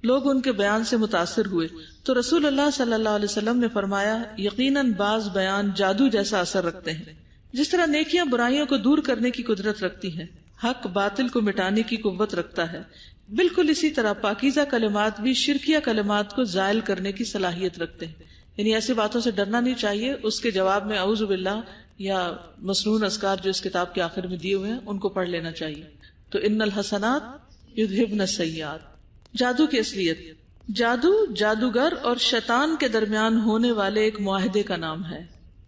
لوگ ان کے بیان سے متاثر ہوئے تو رسول اللہ صلی اللہ علیہ وسلم نے فرمایا, یقیناً بعض بیان جادو جیسا اثر رکھتے ہیں. جس طرح نیکیاں برائیوں کو دور کرنے کی قدرت رکھتی ہیں, حق باطل کو مٹانے کی قوت رکھتا ہے, بالکل اسی طرح پاکیزہ کلمات بھی شرکیہ کلمات کو زائل کرنے کی صلاحیت رکھتے ہیں. یعنی ایسی باتوں سے ڈرنا نہیں چاہیے. اس کے جواب میں اعوذ باللہ یا مسنون اذکار جو اس کتاب کے آخر میں دیے ہوئے ہیں ان کو پڑھ لینا چاہیے. تو ان الحسنات یذہبن السیئات. جادو کی اصلیت. جادو جادوگر اور شیطان کے درمیان ہونے والے ایک معاہدے کا نام ہے.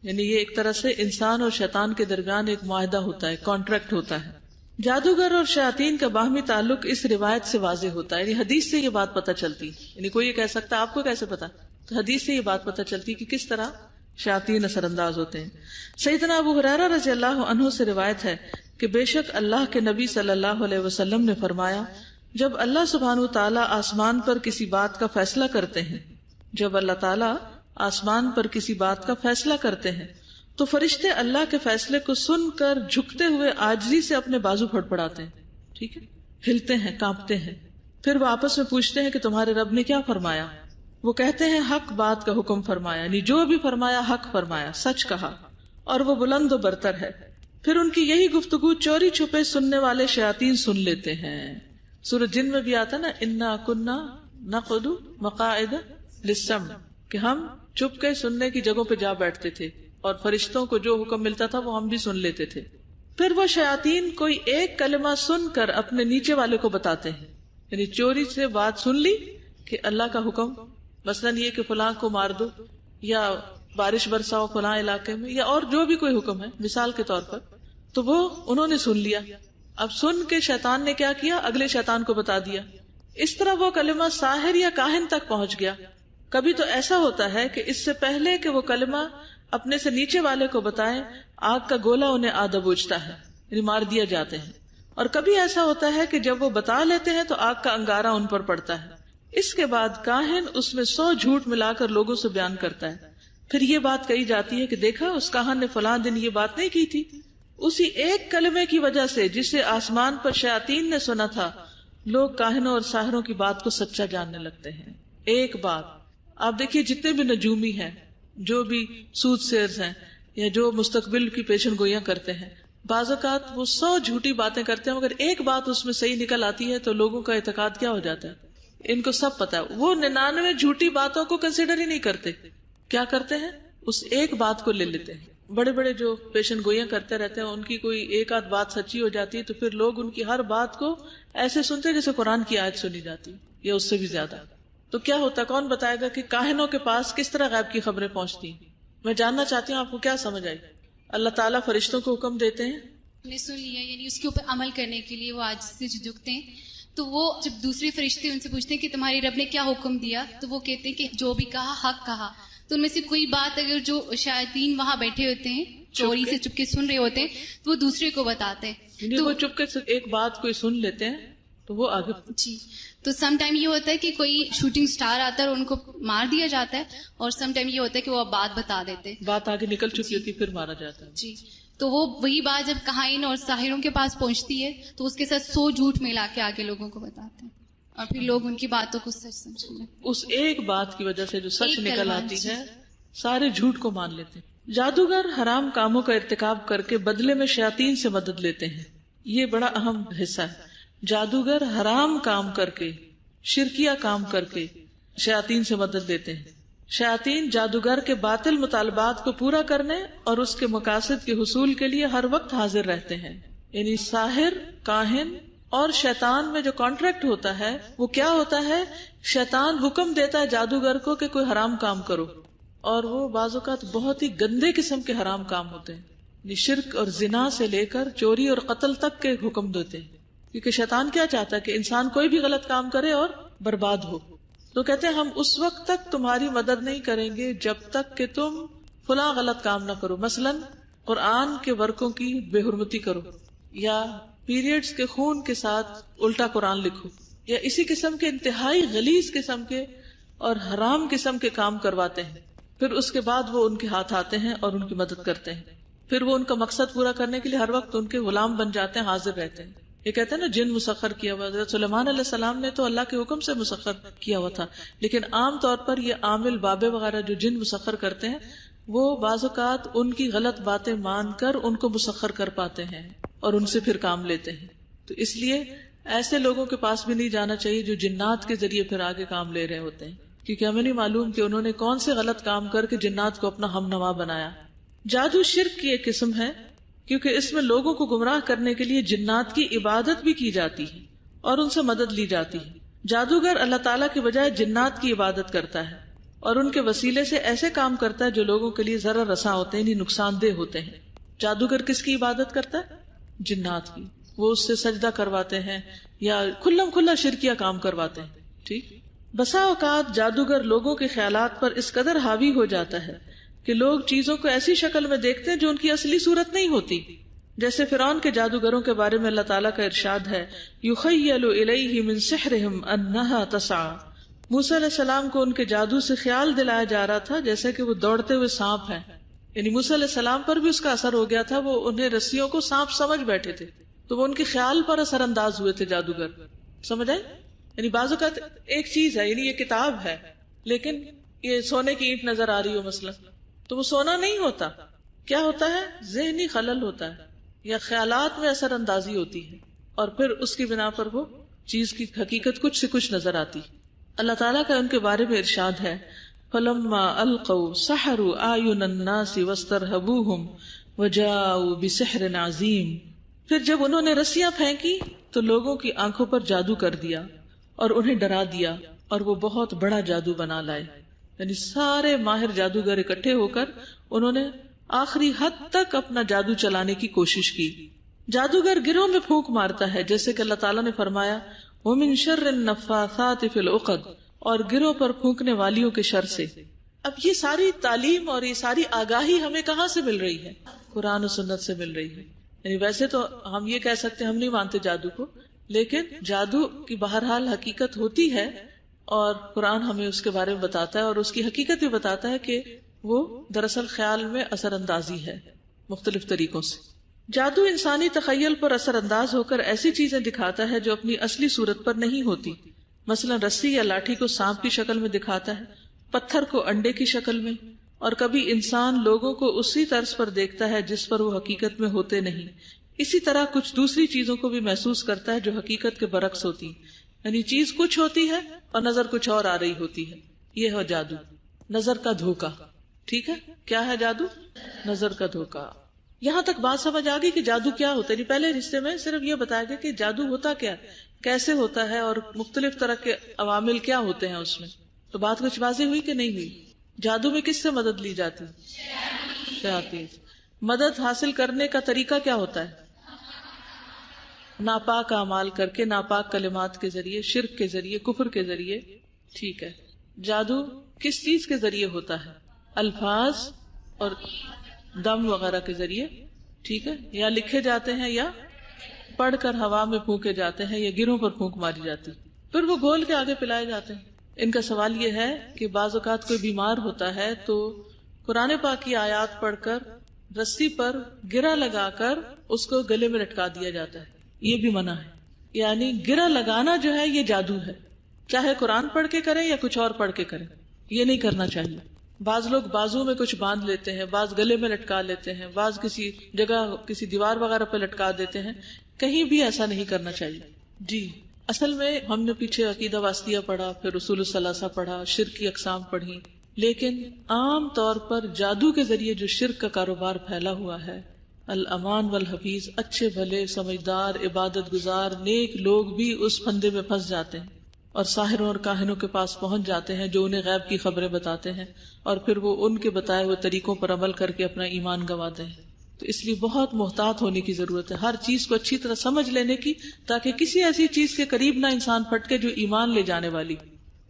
یعنی یہ ایک طرح سے انسان اور شیطان کے درمیان ایک معاہدہ ہوتا ہے, کانٹریکٹ ہوتا ہے. جادوگر اور شیاطین کا باہمی تعلق اس روایت سے واضح ہوتا ہے, یعنی حدیث سے یہ بات پتہ چلتی. یعنی کوئی یہ کہہ سکتا آپ کو کیسے پتا, تو حدیث سے یہ بات پتہ چلتی کہ کس طرح شیاطین اثر انداز ہوتے ہیں. سیدنا ابو ہریرہ رضی اللہ عنہ سے روایت ہے کہ بے شک اللہ کے نبی صلی اللہ علیہ وسلم نے فرمایا, جب اللہ سبحانہ تعالیٰ آسمان پر کسی بات کا فیصلہ کرتے ہیں, جب اللہ تعالیٰ آسمان پر کسی بات کا فیصلہ کرتے ہیں تو فرشتے اللہ کے فیصلے کو سن کر جھکتے ہوئے عاجزی سے اپنے بازو پھڑپڑاتے ہیں. ٹھیک ہے, ہلتے ہیں, کانپتے ہیں. پھر وہ آپس میں پوچھتے ہیں کہ تمہارے رب نے کیا فرمایا. وہ کہتے ہیں حق بات کا حکم فرمایا, یعنی جو بھی فرمایا حق فرمایا, سچ کہا, اور وہ بلند و برتر ہے. پھر ان کی یہی گفتگو چوری چھپے سننے والے شیاطین سن لیتے ہیں. سورۃ جن میں بھی آتا نا, انا کننا نقعد مقاعد للسمع, کہ ہم چپ کے سننے کی جگہوں پہ جا بیٹھتے تھے اور فرشتوں کو جو حکم ملتا تھا وہ ہم بھی سن لیتے تھے. پھر وہ شیاطین کوئی ایک کلمہ سن کر اپنے نیچے والے کو بتاتے ہیں, یعنی چوری سے بات سن لی کہ اللہ کا حکم, مثلاً یہ کہ فلاں کو مار دو یا بارش برساؤ فلاں علاقے میں, یا اور جو بھی کوئی حکم ہے مثال کے طور پر, تو وہ انہوں نے سن لیا. اب سن کے شیطان نے کیا کیا, اگلے شیطان کو بتا دیا. اس طرح وہ کلمہ ساحر یا کاہن تک پہنچ گیا. کبھی تو ایسا ہوتا ہے کہ اس سے پہلے کہ وہ کلمہ اپنے سے نیچے والے کو بتائیں, آگ کا گولا انہیں آدھا بوجھتا ہے, یعنی مار دیا جاتے ہیں. اور کبھی ایسا ہوتا ہے کہ جب وہ بتا لیتے ہیں تو آگ کا انگارہ ان پر پڑتا ہے. اس کے بعد کاہن اس میں 100 جھوٹ ملا کر لوگوں سے بیان کرتا ہے. پھر یہ بات کہی جاتی ہے کہ دیکھا اس کاہن نے فلاں دن یہ بات نہیں کی تھی. اسی ایک کلمے کی وجہ سے جسے آسمان پر شیاطین نے سنا تھا, لوگ کاہنوں اور ساحروں کی بات کو سچا جاننے لگتے ہیں. ایک بات آپ دیکھیے, جتنے بھی نجومی ہیں, جو بھی سود سیرز ہیں, یا جو مستقبل کی پیشن گوئیاں کرتے ہیں, بعض اوقات وہ 100 جھوٹی باتیں کرتے ہیں مگر ایک بات اس میں صحیح نکل آتی ہے تو لوگوں کا اعتقاد کیا ہو جاتا ہے, ان کو سب پتا ہے. وہ 99 جھوٹی باتوں کو کنسیڈر ہی نہیں کرتے. کیا کرتے ہیں, اس ایک بات کو لے لیتے ہیں. بڑے بڑے جو پیشن گوئیاں کرتے رہتے ہیں, ان کی کوئی ایک آدھ بات سچی ہو جاتی ہے تو پھر لوگ ان کی ہر بات کو ایسے سنتے ہیں جیسے قرآن کی آیت سنی جاتی یا اس سے بھی زیادہ. تو کیا ہوتا, کون بتائے گا کہ کاہنوں کے پاس کس طرح غیب کی خبریں پہنچتی ہیں. میں جاننا چاہتی ہوں آپ کو کیا سمجھ آئی. اللہ تعالیٰ فرشتوں کو حکم دیتے ہیں, نے سن لیا, یعنی اس کے اوپر عمل کرنے کے لیے وہ آج سے جھکتے ہیں. تو وہ جب دوسرے فرشتے ان سے پوچھتے ہیں کہ تمہارے رب نے کیا حکم دیا, تو وہ کہتے ہیں کہ جو بھی کہا حق کہا. تو ان میں سے کوئی بات اگر جو شیاطین وہاں بیٹھے ہوتے ہیں چوری سے چپ کے سن رہے ہوتے ہیں تو وہ دوسرے کو بتاتے ہیں. تو وہ چپ کے ایک بات کوئی سن لیتے ہیں تو وہ آگے. جی, تو سم ٹائم یہ ہوتا ہے کہ کوئی شوٹنگ سٹار آتا ہے اور ان کو مار دیا جاتا ہے، اور سم ٹائم یہ ہوتا ہے کہ وہ اب بات بتا دیتے ہیں، بات آگے نکل چکی ہوتی پھر مارا جاتا ہے. جی. تو وہ وہی بات جب کہائن اور ساحروں کے پاس پہنچتی ہے تو اس کے ساتھ 100 جھوٹ ملا کے آگے لوگوں کو بتاتے ہیں، اور پھر لوگ ان کی باتوں کو سچ سمجھتے ہیں. اس ایک بات کی وجہ سے جو سچ ایک نکل کلمہ، آتی جی. ہے سارے جھوٹ کو مان لیتے ہیں. جادوگر حرام کاموں کا ارتکاب کر کے بدلے میں شیاطین سے مدد لیتے ہیں. یہ بڑا اہم حصہ ہے. جادوگر حرام کام کر کے، شرکیہ کام کر کے شیاطین سے مدد لیتے ہیں. شیاطین جادوگر کے باطل مطالبات کو پورا کرنے اور اس کے مقاصد کے حصول کے لیے ہر وقت حاضر رہتے ہیں. یعنی ساحر، کاہن اور شیطان میں جو کانٹریکٹ ہوتا ہے وہ کیا ہوتا ہے؟ شیطان حکم دیتا ہے جادوگر کو کہ کوئی حرام کام کرو، اور وہ بعض اوقات بہت ہی گندے قسم کے حرام کام ہوتے ہیں. یعنی شرک اور زنا سے لے کر چوری اور قتل تک کے حکم دیتے ہیں. کیونکہ شیطان کیا چاہتا ہے کہ انسان کوئی بھی غلط کام کرے اور برباد ہو. تو کہتے ہیں ہم اس وقت تک تمہاری مدد نہیں کریں گے جب تک کہ تم فلاں غلط کام نہ کرو. مثلا قرآن کے ورقوں کی بے حرمتی کرو، یا پیریڈز کے خون کے ساتھ الٹا قرآن لکھو، یا اسی قسم کے انتہائی غلیظ قسم کے اور حرام قسم کے کام کرواتے ہیں. پھر اس کے بعد وہ ان کے ہاتھ آتے ہیں اور ان کی مدد کرتے ہیں. پھر وہ ان کا مقصد پورا کرنے کے لیے ہر وقت ان کے غلام بن جاتے ہیں، حاضر رہتے ہیں. یہ کہتے ہیں نا جن مسخر کیا ہوا. حضرت سلیمان علیہ السلام نے تو اللہ کے حکم سے مسخر کیا ہوا تھا، لیکن عام طور پر یہ عامل بابے وغیرہ جو جن مسخر کرتے ہیں وہ بعض اوقات ان کی غلط باتیں مان کر ان کو مسخر کر پاتے ہیں اور ان سے پھر کام لیتے ہیں. تو اس لیے ایسے لوگوں کے پاس بھی نہیں جانا چاہیے جو جنات کے ذریعے پھر آگے کام لے رہے ہوتے ہیں، کیونکہ ہمیں نہیں معلوم کہ انہوں نے کون سے غلط کام کر کے جنات کو اپنا ہم نوا بنایا. جادو شرک کی ایک قسم ہے، کیونکہ اس میں لوگوں کو گمراہ کرنے کے لیے جنات کی عبادت بھی کی جاتی ہے اور ان سے مدد لی جاتی ہے. جادوگر اللہ تعالیٰ کے بجائے جنات کی عبادت کرتا ہے اور ان کے وسیلے سے ایسے کام کرتا ہے جو لوگوں کے لیے ضرر رساں ہوتے ہیں، یعنی نقصان دہ ہوتے ہیں. جادوگر کس کی عبادت کرتا ہے؟ جنات کی. وہ اس سے سجدہ کرواتے ہیں یا کھلم کھلا شرکیہ کام کرواتے ہیں. ٹھیک. بسا اوقات جادوگر لوگوں کے خیالات پر اس قدر حاوی ہو جاتا ہے کہ لوگ چیزوں کو ایسی شکل میں دیکھتے ہیں جو ان کی اصلی صورت نہیں ہوتی. جیسے فرعون کے جادوگروں کے بارے میں اللہ تعالیٰ کا ارشاد ہے، یخیل الیہ من سحرہم انہا تسعی. موسیٰ علیہ السلام کو ان کے جادو سے خیال دلایا جا رہا تھا جیسے کہ وہ دوڑتے ہوئے سانپ ہیں. یعنی موسیٰ علیہ السلام پر بھی اس کا اثر ہو گیا تھا، وہ انہیں رسیوں کو سانپ سمجھ بیٹھے تھے، تو وہ ان کے خیال پر اثر انداز ہوئے تھے جادوگر. سمجھ آئے؟ یعنی بعض اوقات ایک چیز ہے، یعنی یہ کتاب ہے، لیکن یہ سونے کی اینٹ نظر آ رہی ہو مثلا، تو وہ سونا نہیں ہوتا. کیا ہوتا ہے؟ ذہنی خلل ہوتا ہے یا خیالات میں اثر اندازی ہوتی ہے، اور پھر اس کی بنا پر وہ چیز کی حقیقت کچھ سے کچھ نظر آتی. اللہ تعالیٰ کا ان کے بارے میں ارشاد ہے، فَلَمَّا أَلْقَوْا سَحَرُوا أَعْيُنَ النَّاسِ وَاسْتَرْهَبُوهُمْ وَجَاءُوا بِسِحْرٍ عَظِيمٍ. پھر جب انہوں نے رسیاں پھینکی تو لوگوں کی آنکھوں پر جادو کر دیا اور انہیں ڈرا دیا، اور وہ بہت بڑا جادو بنا لائے. یعنی سارے ماہر جادوگر اکٹھے ہو کر انہوں نے آخری حد تک اپنا جادو چلانے کی کوشش کی. جادوگر گروہ میں پھونک مارتا ہے، جیسے کہ اللہ تعالیٰ نے فرمایا وَمِن شَرِّ النَّفَّاثَاتِ فِي الْعُقَدِ، اور گروہ پر پھونکنے والیوں کے شر سے. اب یہ ساری تعلیم اور یہ ساری آگاہی ہمیں کہاں سے مل رہی ہے؟ قرآن و سنت سے مل رہی ہے. یعنی ویسے تو ہم یہ کہہ سکتے ہم نہیں مانتے جادو کو، لیکن جادو کی بہرحال حقیقت ہوتی ہے، اور قرآن ہمیں اس کے بارے میں بتاتا ہے اور اس کی حقیقت بھی بتاتا ہے کہ وہ دراصل خیال میں اثر اندازی ہے مختلف طریقوں سے. جادو انسانی تخیل پر اثر انداز ہو کر ایسی چیزیں دکھاتا ہے جو اپنی اصلی صورت پر نہیں ہوتی. مثلا رسی یا لاٹھی کو سانپ کی شکل میں دکھاتا ہے، پتھر کو انڈے کی شکل میں، اور کبھی انسان لوگوں کو اسی طرز پر دیکھتا ہے جس پر وہ حقیقت میں ہوتے نہیں. اسی طرح کچھ دوسری چیزوں کو بھی محسوس کرتا ہے جو حقیقت کے برعکس ہوتی، یعنی چیز کچھ ہوتی ہے اور نظر کچھ اور آ رہی ہوتی ہے. یہ ہے جادو، نظر کا دھوکا. ٹھیک ہے، کیا ہے جادو؟ نظر کا دھوکا. یہاں تک بات سمجھ آ گئی کہ جادو کیا ہوتا ہے. پہلے حصے میں صرف یہ بتایا گیا کہ جادو ہوتا کیا، کیسے ہوتا ہے، اور مختلف طرح کے عوامل کیا ہوتے ہیں اس میں. تو بات کچھ واضح ہوئی کہ نہیں ہوئی؟ جادو میں کس سے مدد لی جاتی؟ شیاطین. مدد حاصل کرنے کا طریقہ کیا ہوتا ہے؟ ناپاک اعمال کر کے، ناپاک کلمات کے ذریعے، شرک کے ذریعے، کفر کے ذریعے. ٹھیک ہے. جادو کس چیز کے ذریعے ہوتا ہے؟ الفاظ اور دم وغیرہ کے ذریعے. ٹھیک ہے، یا لکھے جاتے ہیں یا پڑھ کر ہوا میں پھونکے جاتے ہیں یا گروں پر پھونک ماری جاتی. پھر وہ گھول کے آگے پلائے جاتے ہیں. ان کا سوال یہ ہے کہ بعض اوقات کوئی بیمار ہوتا ہے تو قرآن پاک کی آیات پڑھ کر رسی پر گرہ لگا کر اس کو گلے میں لٹکا دیا جاتا ہے. یہ بھی منع ہے. یعنی گرہ لگانا جو ہے یہ جادو ہے، چاہے قرآن پڑھ کے کریں یا کچھ اور پڑھ کے کریں، یہ نہیں کرنا چاہیے. بعض لوگ بازو میں کچھ باندھ لیتے ہیں، بعض گلے میں لٹکا لیتے ہیں، بعض کسی جگہ کسی دیوار وغیرہ پہ لٹکا دیتے ہیں. کہیں بھی ایسا نہیں کرنا چاہیے. جی اصل میں ہم نے پیچھے عقیدہ واسطیہ پڑھا، پھر اصول الثلاثہ پڑھا، شرک کی اقسام پڑھی، لیکن عام طور پر جادو کے ذریعے جو شرک کا کاروبار پھیلا ہوا ہے، الامان والحفیظ، اچھے بھلے سمجھدار عبادت گزار نیک لوگ بھی اس پھندے میں پھنس جاتے ہیں اور ساحروں اور کاہنوں کے پاس پہنچ جاتے ہیں جو انہیں غیب کی خبریں بتاتے ہیں اور پھر وہ ان کے بتائے ہوئے طریقوں پر عمل کر کے اپنا ایمان گنواتے ہیں. تو اس لیے بہت محتاط ہونے کی ضرورت ہے، ہر چیز کو اچھی طرح سمجھ لینے کی، تاکہ کسی ایسی چیز کے قریب نہ انسان پھٹکے جو ایمان لے جانے والی.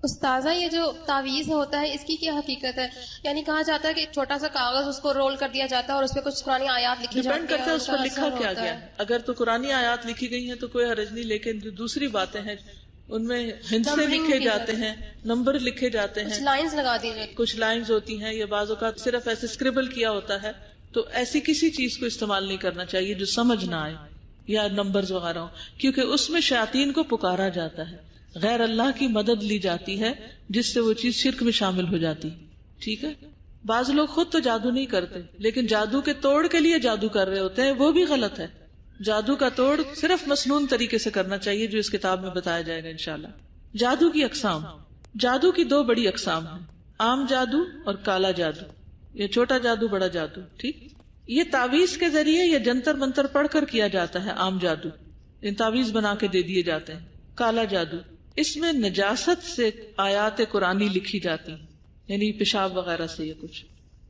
استاذہ یہ جو تعویذ ہوتا ہے اس کی کیا حقیقت ہے؟ یعنی کہا جاتا ہے کہ ایک چھوٹا سا کاغذ اس کو رول کر دیا جاتا ہے اور اس پہ کچھ قرآنی آیات لکھی جاتی ہیں. ڈیپینڈ کرتا ہے اس پر لکھا کیا گیا ہے. اگر تو قرآنی آیات لکھی گئی ہیں تو کوئی حرج نہیں، لیکن جو دوسری باتیں ہیں ان میں ہندسے لکھے جاتے ہیں، نمبر لکھے جاتے ہیں، کچھ لائنز لگا دی جاتی، کچھ لائنز ہوتی ہیں، یا بعض اوقات صرف ایسے اسکریبل کیا ہوتا ہے. تو ایسی کسی چیز کو استعمال نہیں کرنا چاہیے جو سمجھ نہ آئے، یا نمبرز وغیرہ ہوں، کیونکہ اس میں شیاطین کو پکارا جاتا ہے، غیر اللہ کی مدد لی جاتی ہے جس سے وہ چیز شرک میں شامل ہو جاتی. ٹھیک ہے. بعض لوگ خود تو جادو نہیں کرتے لیکن جادو کے توڑ کے لیے جادو کر رہے ہوتے ہیں، وہ بھی غلط ہے. جادو کا توڑ صرف مسنون طریقے سے کرنا چاہیے جو اس کتاب میں بتایا جائے گا انشاءاللہ. جادو کی اقسام. جادو کی دو بڑی اقسام ہیں، عام جادو اور کالا جادو، یہ چھوٹا جادو بڑا جادو. ٹھیک. یہ تعویذ کے ذریعے یا جنتر منتر پڑھ کر کیا جاتا ہے عام جادو، ان تعویذ بنا کے دے دیے جاتے ہیں. کالا جادو، اس میں نجاست سے آیات قرآنی لکھی جاتی ہیں، یعنی پیشاب وغیرہ سے یا کچھ،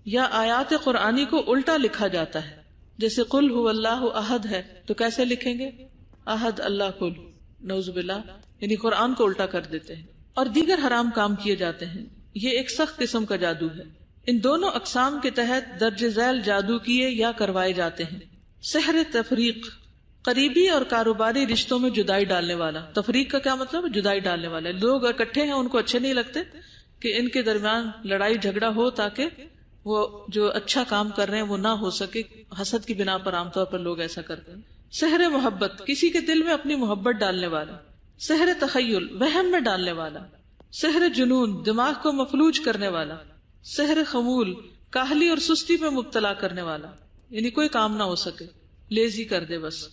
یا آیات قرآنی کو الٹا لکھا جاتا ہے. جیسے قل هو اللہ احد ہے تو کیسے لکھیں گے؟ احد اللہ کل، نعوذ باللہ، یعنی قرآن کو الٹا کر دیتے ہیں. اور دیگر حرام کام کیے جاتے ہیں. یہ ایک سخت قسم کا جادو ہے. ان دونوں اقسام کے تحت درج ذیل جادو کیے یا کروائے جاتے ہیں. سحر تفریق، قریبی اور کاروباری رشتوں میں جدائی ڈالنے والا. تفریق کا کیا مطلب؟ جدائی ڈالنے والا. لوگ اکٹھے ہیں، ان کو اچھے نہیں لگتے کہ ان کے درمیان لڑائی جھگڑا ہو تاکہ وہ جو اچھا کام کر رہے ہیں وہ نہ ہو سکے. حسد کی بنا پر عام طور پر لوگ ایسا کرتے ہیں. سحر محبت، کسی کے دل میں اپنی محبت ڈالنے والا. سحر تخیل، وہم میں ڈالنے والا. سحر جنون، دماغ کو مفلوج کرنے والا. سحر خمول، کاہلی اور سستی میں مبتلا کرنے والا، یعنی کوئی کام نہ ہو سکے، لیزی کر دے بس.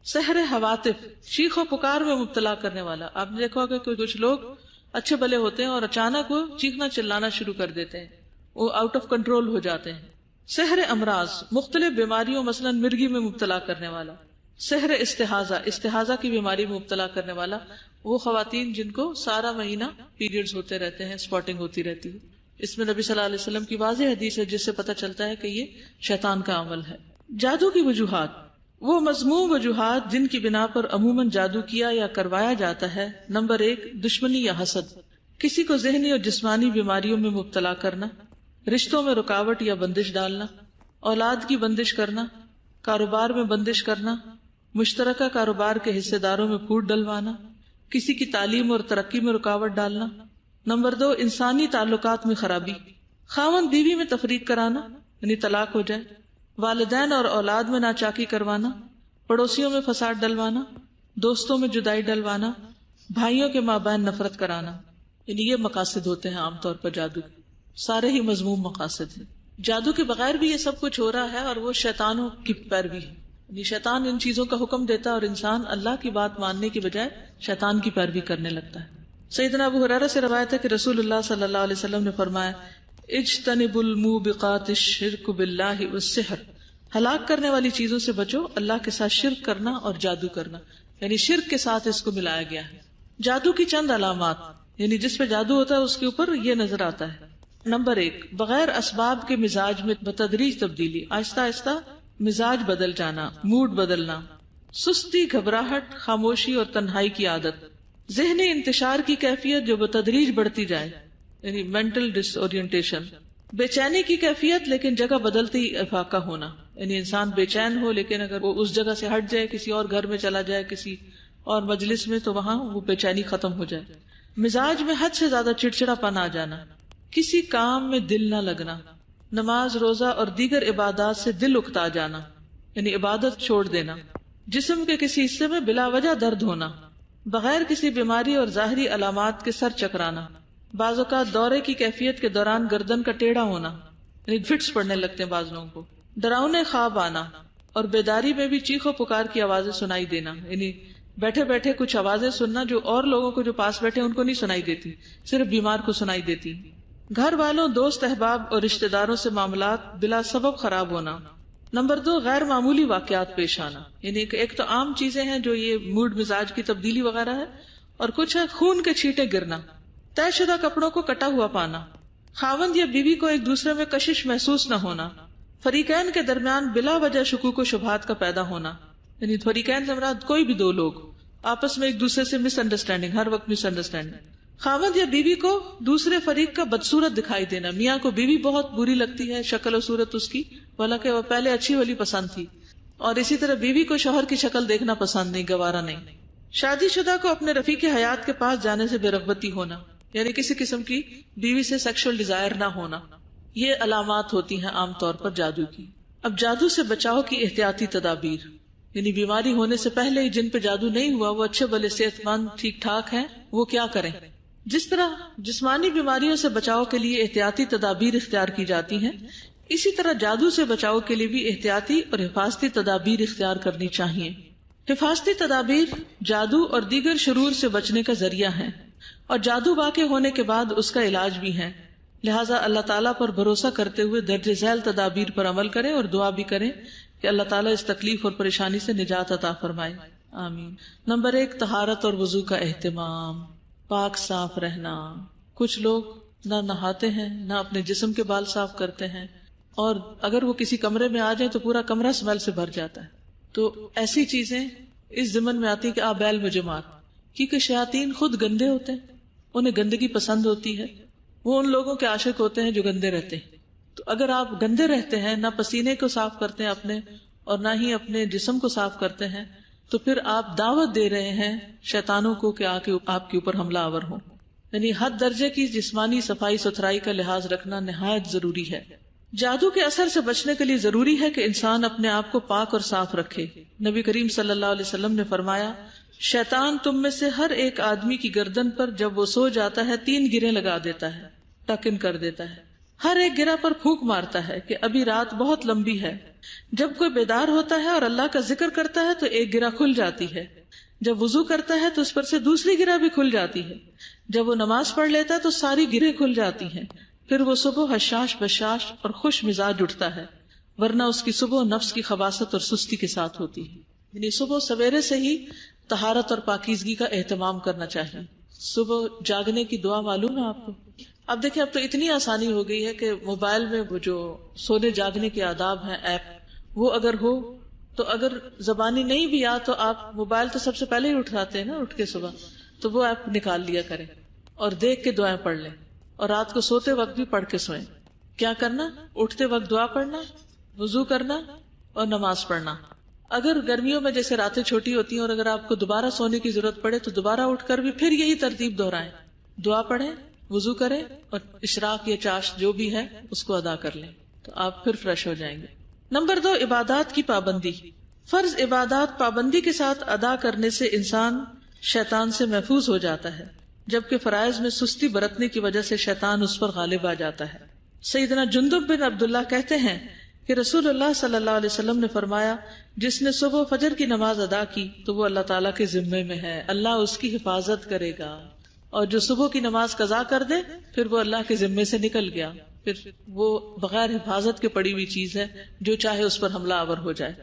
سحر حواتف، چیخ و پکار میں مبتلا کرنے والا. آپ نے دیکھا ہوگا کہ کچھ لوگ اچھے بھلے ہوتے ہیں اور اچانک وہ چیخنا چلانا شروع کر دیتے ہیں، وہ آؤٹ آف کنٹرول ہو جاتے ہیں. سحر امراض، مختلف بیماریوں مثلا مرگی میں مبتلا کرنے والا. سحر استحاضہ، استحاضہ کی بیماری میں مبتلا کرنے والا، وہ خواتین جن کو سارا مہینہ پیریڈز ہوتے رہتے ہیں، اسپاٹنگ ہوتی رہتی ہے. اس میں نبی صلی اللہ علیہ وسلم کی واضح حدیث ہے جس سے پتہ چلتا ہے کہ یہ شیطان کا عمل ہے. جادو کی وجوہات، وہ مذموم وجوہات جن کی بنا پر عموماً جادو کیا یا کروایا جاتا ہے. نمبر 1، دشمنی یا حسد، کسی کو ذہنی اور جسمانی بیماریوں میں مبتلا کرنا، رشتوں میں رکاوٹ یا بندش ڈالنا، اولاد کی بندش کرنا، کاروبار میں بندش کرنا، مشترکہ کاروبار کے حصے داروں میں پھوٹ ڈلوانا، کسی کی تعلیم اور ترقی میں رکاوٹ ڈالنا. نمبر 2، انسانی تعلقات میں خرابی، خاوند بیوی میں تفریق کرانا یعنی طلاق ہو جائے، والدین اور اولاد میں ناچاکی کروانا، پڑوسیوں میں فساد ڈلوانا، دوستوں میں جدائی ڈلوانا، بھائیوں کے مابین نفرت کرانا. یعنی یہ مقاصد ہوتے ہیں عام طور پر جادو، سارے ہی مذموم مقاصد ہیں. جادو کے بغیر بھی یہ سب کچھ ہو رہا ہے اور وہ شیطانوں کی پیروی ہے. یعنی شیطان ان چیزوں کا حکم دیتا ہے اور انسان اللہ کی بات ماننے کی بجائے شیطان کی پیروی کرنے لگتا ہے. سیدنا ابو ہریرہ سے روایت ہے کہ رسول اللہ صلی اللہ علیہ وسلم نے فرمایا، اجتنبوا الموبقات الشرک باللہ والسحر، ہلاک کرنے والی چیزوں سے بچو، اللہ کے ساتھ شرک کرنا اور جادو کرنا، یعنی شرک کے ساتھ اس کو ملایا گیا ہے. جادو کی چند علامات، یعنی جس پہ جادو ہوتا ہے اس کے اوپر یہ نظر آتا ہے. نمبر 1، بغیر اسباب کے مزاج میں بتدریج تبدیلی، آہستہ آہستہ مزاج بدل جانا، موڈ بدلنا. سستی، گھبراہٹ، خاموشی اور تنہائی کی عادت. ذہنی انتشار کی کیفیت جو بتدریج بڑھتی جائے، یعنی مینٹل ڈس اورینٹیشن. بے چینی کی کیفیت لیکن جگہ بدلتی افاقہ ہونا، یعنی انسان بے چین ہو لیکن اگر وہ اس جگہ سے ہٹ جائے، کسی اور گھر میں چلا جائے، کسی اور مجلس میں تو وہاں وہ بے چینی ختم ہو جائے. مزاج میں حد سے زیادہ چڑچڑا پن آ جانا، کسی کام میں دل نہ لگنا، نماز روزہ اور دیگر عبادات سے دل اکتا جانا یعنی عبادت چھوڑ دینا، جسم کے کسی حصے میں بلا وجہ درد ہونا، بغیر کسی بیماری اور ظاہری علامات کے سر چکرانا، بعض اوقات دورے کی کیفیت کے دوران گردن کا ٹیڑھا ہونا یعنی فٹس پڑنے لگتے ہیں بعض لوگوں کو، ڈراؤنے خواب آنا، اور بیداری میں بھی چیخ و پکار کی آوازیں سنائی دینا یعنی بیٹھے بیٹھے کچھ آوازیں سننا جو اور لوگوں کو جو پاس بیٹھے ان کو نہیں سنائی دیتی، صرف بیمار کو سنائی دیتی. گھر والوں، دوست احباب اور رشتہ داروں سے معاملات بلا سبب خراب ہونا. نمبر 2، غیر معمولی واقعات پیش آنا یعنی ایک تو عام چیزیں ہیں جو یہ موڈ مزاج کی تبدیلی وغیرہ ہے، اور کچھ ہے خون کے چھینٹے گرنا، طے شدہ کپڑوں کو کٹا ہوا پانا، خاوند یا بیوی کو ایک دوسرے میں کشش محسوس نہ ہونا، فریقین کے درمیان بلا وجہ شکوک و شبہات کا پیدا ہونا یعنی فریقین سے مراد کوئی بھی دو لوگ آپس میں ایک دوسرے سے مس انڈرسٹینڈنگ، ہر وقت مس انڈرسٹینڈنگ. خاوند یا بیوی کو دوسرے فریق کا بدصورت دکھائی دینا، میاں کو بیوی بہت بری لگتی ہے شکل و صورت اس کی، حالانکہ وہ پہلے اچھی والی پسند تھی، اور اسی طرح بیوی کو شوہر کی شکل دیکھنا پسند نہیں، گوارا نہیں. شادی شدہ کو اپنے رفیق حیات کے پاس جانے سے بے رغبتی ہونا یعنی کسی قسم کی بیوی سے سیکشل ڈیزائر نہ ہونا، یہ علامات ہوتی ہیں عام طور پر جادو کی. اب جادو سے بچاؤ کی احتیاطی تدابیر یعنی بیماری ہونے سے پہلے ہی جن پہ جادو نہیں ہوا وہ اچھے بھلے صحت مند ٹھیک ٹھاک ہیں، وہ کیا کریں. جس طرح جسمانی بیماریوں سے بچاؤ کے لیے احتیاطی تدابیر اختیار کی جاتی ہیں، اسی طرح جادو سے بچاؤ کے لیے بھی احتیاطی اور حفاظتی تدابیر اختیار کرنی چاہیے. حفاظتی تدابیر جادو اور دیگر شرور سے بچنے کا ذریعہ ہیں، اور جادو واقع ہونے کے بعد اس کا علاج بھی ہے. لہٰذا اللہ تعالیٰ پر بھروسہ کرتے ہوئے درج ذیل تدابیر پر عمل کریں اور دعا بھی کریں کہ اللہ تعالیٰ اس تکلیف اور پریشانی سے نجات عطا فرمائے. آمین. نمبر 1، طہارت اور وضو کا اہتمام، پاک صاف رہنا. کچھ لوگ نہ نہاتے ہیں نہ اپنے جسم کے بال صاف کرتے ہیں، اور اگر وہ کسی کمرے میں آ جائیں تو پورا کمرہ اسمیل سے بھر جاتا ہے. تو ایسی چیزیں اس ضمن میں آتی کہ آپ بیل مجھے مار، کیونکہ شیاطین خود گندے ہوتے ہیں، انہیں گندگی پسند ہوتی ہے، وہ ان لوگوں کے عاشق ہوتے ہیں جو گندے رہتے ہیں. تو اگر آپ گندے رہتے ہیں، نہ پسینے کو صاف کرتے ہیں اپنے اور نہ ہی اپنے جسم کو صاف کرتے ہیں، تو پھر آپ دعوت دے رہے ہیں شیطانوں کو کہ آ کے آپ کے اوپر حملہ آور ہوں. یعنی حد درجے کی جسمانی صفائی ستھرائی کا لحاظ رکھنا نہایت ضروری ہے. جادو کے اثر سے بچنے کے لیے ضروری ہے کہ انسان اپنے آپ کو پاک اور صاف رکھے. نبی کریم صلی اللہ علیہ وسلم نے فرمایا، شیطان تم میں سے ہر ایک آدمی کی گردن پر جب وہ سو جاتا ہے 3 گریں لگا دیتا ہے، ٹکن کر دیتا ہے. ہر ایک گرہ پر پھونک مارتا ہے کہ ابھی رات بہت لمبی ہے. جب کوئی بیدار ہوتا ہے اور اللہ کا ذکر کرتا ہے تو ایک گرہ کھل جاتی ہے. جب وضو کرتا ہے تو اس پر سے دوسری گرہ بھی کھل جاتی ہے. جب وہ نماز پڑھ لیتا ہے تو ساری گرہیں کھل جاتی ہیں. پھر وہ صبح حشاش بشاش اور خوش مزاج اٹھتا ہے، ورنہ اس کی صبح نفس کی خباثت اور سستی کے ساتھ ہوتی ہے. یعنی صبح سویرے سے ہی طہارت اور پاکیزگی کا اہتمام کرنا چاہیے. صبح جاگنے کی دعا معلوم ہے آپ کو؟ اب دیکھیں اب تو اتنی آسانی ہو گئی ہے کہ موبائل میں وہ جو سونے جاگنے کے آداب ہیں ایپ، وہ اگر ہو تو اگر زبانی نہیں بھی آ تو آپ موبائل تو سب سے پہلے ہی اٹھاتے ہیں نا اٹھ کے صبح، تو وہ ایپ نکال لیا کریں اور دیکھ کے دعائیں پڑھ لیں، اور رات کو سوتے وقت بھی پڑھ کے سوئیں. کیا کرنا؟ اٹھتے وقت دعا پڑھنا، وضو کرنا اور نماز پڑھنا. اگر گرمیوں میں جیسے راتیں چھوٹی ہوتی ہیں اور اگر آپ کو دوبارہ سونے کی ضرورت پڑے تو دوبارہ اٹھ کر بھی پھر یہی ترتیب دہرائیں، دعا پڑھیں، وضو کریں اور اشراق یا چاش جو بھی ہے اس کو ادا کر لیں، تو آپ پھر فریش ہو جائیں گے. نمبر 2، عبادات کی پابندی. فرض عبادات پابندی کے ساتھ ادا کرنے سے انسان شیطان سے محفوظ ہو جاتا ہے، جبکہ فرائض میں سستی برتنے کی وجہ سے شیطان اس پر غالب آ جاتا ہے. سیدنا جندب بن عبداللہ کہتے ہیں کہ رسول اللہ صلی اللہ علیہ وسلم نے فرمایا، جس نے صبح فجر کی نماز ادا کی تو وہ اللہ تعالیٰ کے ذمے میں ہے، اللہ اس کی حفاظت کرے گا، اور جو صبح کی نماز قضا کر دے پھر وہ اللہ کے ذمے سے نکل گیا، پھر وہ بغیر حفاظت کے پڑی ہوئی چیز ہے، جو چاہے اس پر حملہ آور ہو جائے.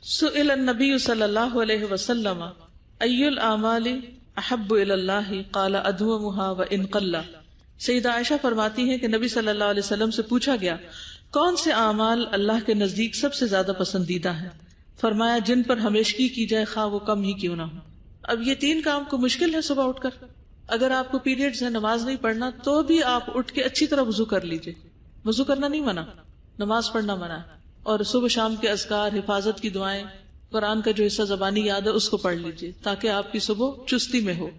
سئل النبی صلی اللہ علیہ وسلم ای الاعمال احب الی اللہ قال ادومها وان قل. سیدہ عائشہ فرماتی ہیں کہ نبی صلی اللہ علیہ وسلم سے پوچھا گیا کون سے اعمال اللہ کے نزدیک سب سے زیادہ پسندیدہ ہیں؟ فرمایا جن پر ہمیشگی کی جائے خواہ وہ کم ہی کیوں نہ ہو. اب یہ 3 کام کو مشکل ہے صبح اٹھ کر. اگر آپ کو پیریڈز ہے، نماز نہیں پڑھنا، تو بھی آپ اٹھ کے اچھی طرح وضو کر لیجئے. وضو کرنا نہیں منع، نماز پڑھنا منع، اور صبح شام کے اذکار، حفاظت کی دعائیں، قرآن کا جو حصہ زبانی یاد ہے اس کو پڑھ لیجئے تاکہ آپ کی صبح چستی میں ہو،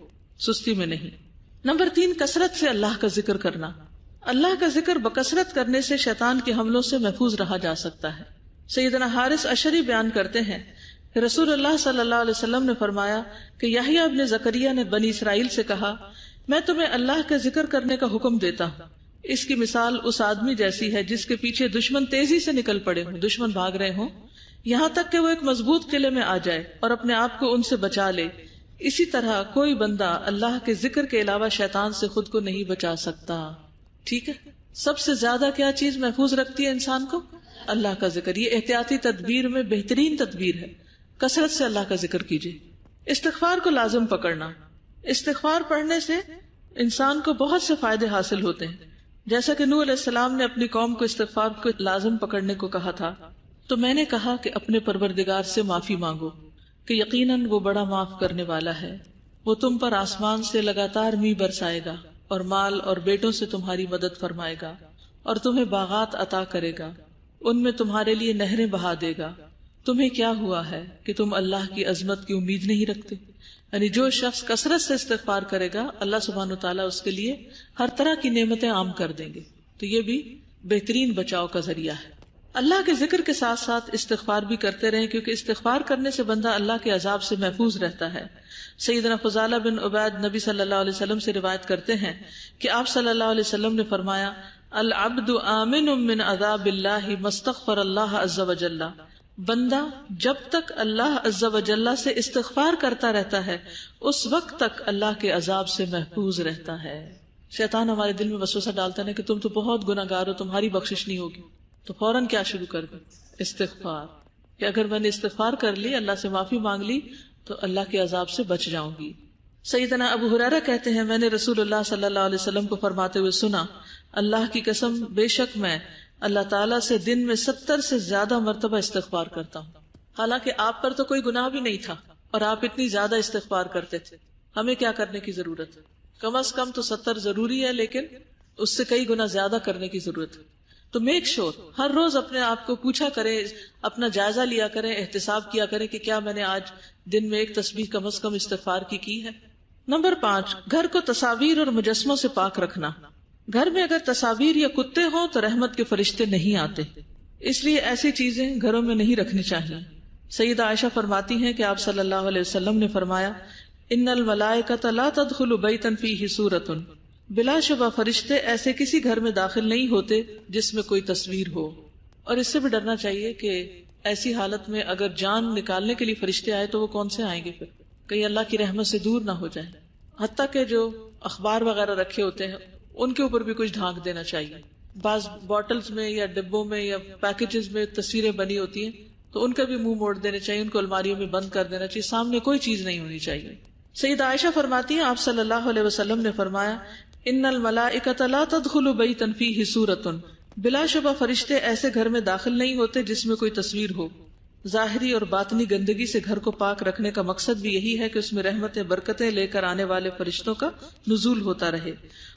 سستی میں نہیں۔ نمبر 3، کثرت سے اللہ کا ذکر کرنا۔ اللہ کا ذکر بکثرت کرنے سے شیطان کے حملوں سے محفوظ رہا جا سکتا ہے۔ سیدنا حارث اشعری بیان کرتے ہیں کہ رسول اللہ صلی اللہ علیہ وسلم نے فرمایا کہ یحییٰ ابن زکریا نے بنی اسرائیل سے کہا، میں تمہیں اللہ کا ذکر کرنے کا حکم دیتا ہوں۔ اس کی مثال اس آدمی جیسی ہے جس کے پیچھے دشمن تیزی سے نکل پڑے ہوں، دشمن بھاگ رہے ہوں، یہاں تک کہ وہ ایک مضبوط قلعے میں آ جائے اور اپنے آپ کو ان سے بچا لے۔ اسی طرح کوئی بندہ اللہ کے ذکر کے علاوہ شیطان سے خود کو نہیں بچا سکتا۔ ٹھیک ہے، سب سے زیادہ کیا چیز محفوظ رکھتی ہے انسان کو؟ اللہ کا ذکر۔ یہ احتیاطی تدبیر میں بہترین تدبیر ہے۔ کثرت سے اللہ کا ذکر کیجیے۔ استغفار کو لازم پکڑنا۔ استغفار پڑھنے سے انسان کو بہت سے فائدے حاصل ہوتے ہیں، جیسا کہ نوح علیہ السلام نے اپنی قوم کو استغفار کو لازم پکڑنے کو کہا تھا۔ تو میں نے کہا کہ اپنے پروردگار سے معافی مانگو کہ یقیناً وہ بڑا معاف کرنے والا ہے، وہ تم پر آسمان سے لگاتار میਂہ برسائے گا اور مال اور بیٹوں سے تمہاری مدد فرمائے گا اور تمہیں باغات عطا کرے گا، ان میں تمہارے لیے نہریں بہا دے گا۔ تمہیں کیا ہوا ہے کہ تم اللہ کی عظمت کی امید نہیں رکھتے؟ یعنی جو شخص کثرت سے استغفار کرے گا اللہ سبحانہ وتعالیٰ اس کے لیے ہر طرح کی نعمتیں عام کر دیں گے۔ تو یہ بھی بہترین بچاؤ کا ذریعہ ہے۔ اللہ کے ذکر کے ساتھ ساتھ استغفار بھی کرتے رہیں، کیونکہ استغفار کرنے سے بندہ اللہ کے عذاب سے محفوظ رہتا ہے۔ سیدنا فضالہ بن عبید نبی صلی اللہ علیہ وسلم سے روایت کرتے ہیں کہ آپ صلی اللہ علیہ وسلم نے فرمایا، العبد آمن من عذاب اللہ ما استغفر اللہ عز وجل۔ بندہ جب تک اللہ عز وجل سے استغفار کرتا رہتا ہے اس وقت تک اللہ کے عذاب سے محفوظ رہتا ہے۔ شیطان ہمارے دل میں وسوسہ ڈالتا ہے کہ تم تو بہت گناہگار ہو، تمہاری بخشش نہیں ہوگی، تو فوراً کیا شروع کر دیں؟ استغفار، کہ اگر میں نے استغفار کر لی، اللہ سے معافی مانگ لی، تو اللہ کے عذاب سے بچ جاؤں گی۔ سیدنا ابو ہریرہ کہتے ہیں، میں نے رسول اللہ صلی اللہ علیہ وسلم کو فرماتے ہوئے سنا، اللہ کی قسم بے شک میں اللہ تعالیٰ سے دن میں 70 سے زیادہ مرتبہ استغفار کرتا ہوں۔ حالانکہ آپ پر تو کوئی گناہ بھی نہیں تھا اور آپ اتنی زیادہ استغفار کرتے تھے، ہمیں کیا کرنے کی ضرورت ہے؟ کم از کم تو 70 ضروری ہے، لیکن اس سے کئی گنا زیادہ کرنے کی ضرورت ہے۔ تو میک شور ہر روز اپنے آپ کو پوچھا کریں، اپنا جائزہ لیا کریں، احتساب کیا کریں کہ کیا میں نے آج دن میں ایک تسبیح کم از کم استغفار کی ہے۔ نمبر 5، گھر کو تصاویر اور مجسموں سے پاک رکھنا۔ گھر میں اگر تصاویر یا کتے ہوں تو رحمت کے فرشتے نہیں آتے، اس لیے ایسی چیزیں گھروں میں نہیں رکھنی چاہیے۔ سیدہ عائشہ فرماتی ہیں کہ آپ صلی اللہ علیہ وسلم نے فرمایا، ان الملائکۃ لا تدخل بیتا فیہ صورۃ، بلا شبہ فرشتے ایسے کسی گھر میں داخل نہیں ہوتے جس میں کوئی تصویر ہو۔ اور اس سے بھی ڈرنا چاہیے کہ ایسی حالت میں اگر جان نکالنے کے لیے فرشتے آئے تو وہ کون سے آئیں گے؟ پھر کہیں اللہ کی رحمت سے دور نہ ہو جائیں۔ حتیٰ کہ جو اخبار وغیرہ رکھے ہوتے ہیں ان کے اوپر بھی کچھ ڈھانک دینا چاہیے۔ بعض بوٹلز میں یا ڈبوں میں یا پیکیجز میں تصویریں بنی ہوتی ہیں تو ان کا بھی منہ موڑ دینے چاہیے، ان کو الماریوں میں بند کر دینا چاہیے، سامنے کوئی چیز نہیں ہونی چاہیے۔ سیدہ عائشہ فرماتی ہیں، آپ صلی اللہ علیہ وسلم نے فرمایا، ان الملائکۃ لا تدخل بیتا فیہ صورۃ، بلا شبہ فرشتے ایسے گھر میں داخل نہیں ہوتے جس میں کوئی تصویر ہو۔ ظاہری اور باطنی گندگی سے گھر کو پاک رکھنے کا مقصد بھی یہی ہے کہ اس میں رحمتیں برکتیں لے کر آنے والے فرشتوں کا نزول ہوتا رہے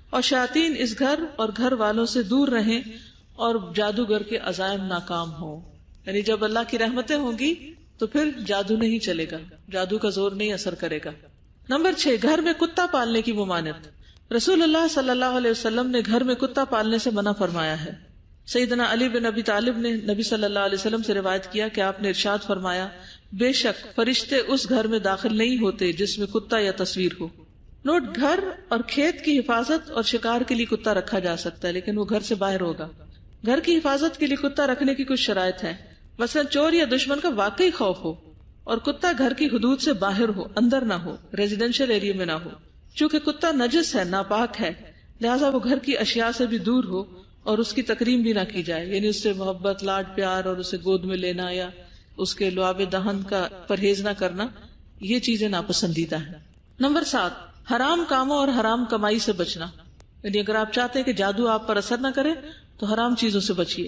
اور شیاطین اس گھر اور گھر والوں سے دور رہیں اور جادوگر کے عزائم ناکام ہوں۔ یعنی جب اللہ کی رحمتیں ہوں گی تو پھر جادو نہیں چلے گا، جادو کا زور نہیں اثر کرے گا۔ نمبر 6، گھر میں کتا پالنے کی ممانعت۔ رسول اللہ صلی اللہ علیہ وسلم نے گھر میں کتا پالنے سے منع فرمایا ہے۔ سیدنا علی بن ابی طالب نے نبی صلی اللہ علیہ وسلم سے روایت کیا کہ آپ نے ارشاد فرمایا، بے شک فرشتے اس گھر میں داخل نہیں ہوتے جس میں کتا یا تصویر ہو۔ نوٹ، گھر اور کھیت کی حفاظت اور شکار کے لیے کتا رکھا جا سکتا ہے، لیکن وہ گھر سے باہر ہوگا۔ گھر کی حفاظت کے لیے کتا رکھنے کی کچھ شرائط ہیں، مثلا چور یا دشمن کا واقعی خوف ہو اور کتا گھر کی حدود سے باہر ہو، اندر نہ ہو، ریزیڈینشل ایریا میں نہ ہو۔ چونکہ کتا نجس ہے، ناپاک ہے، لہٰذا وہ گھر کی اشیاء سے بھی دور ہو اور اس کی تکریم بھی نہ کی جائے، یعنی اس سے محبت، لاڈ پیار اور اسے گود میں لینا یا اس کے لعاب دہن کا پرہیز نہ کرنا، یہ چیزیں ناپسندیدہ ہیں۔ نمبر 7، حرام کاموں اور حرام کمائی سے بچنا۔ یعنی اگر آپ چاہتے ہیں کہ جادو آپ پر اثر نہ کرے تو حرام چیزوں سے بچیے۔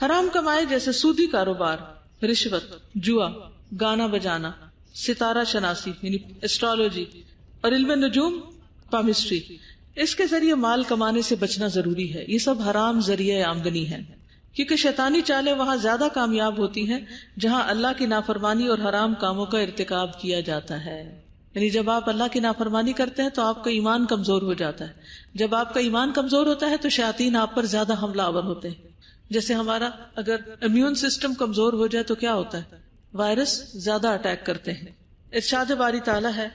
حرام کمائی جیسے سودی کاروبار، رشوت، جوا، گانا بجانا، ستارہ شناسی یعنی ایسٹرالوجی اور علم نجوم، پامسٹری، اس کے ذریعے مال کمانے سے بچنا ضروری ہے۔ یہ سب حرام ذریعہ آمدنی ہے۔ کیونکہ شیطانی چالیں وہاں زیادہ کامیاب ہوتی ہیں جہاں اللہ کی نافرمانی اور حرام کاموں کا ارتکاب کیا جاتا ہے. یعنی جب آپ اللہ کی نافرمانی کرتے ہیں تو آپ کا ایمان کمزور ہو جاتا ہے. جب آپ کا ایمان کمزور ہوتا ہے تو شیاطین آپ پر زیادہ حملہ آور ہوتے ہیں. جیسے ہمارا اگر امیون سسٹم کمزور ہو جائے تو کیا ہوتا ہے؟ وائرس زیادہ اٹیک کرتے ہیں. ارشاد باری تعالیٰ ہے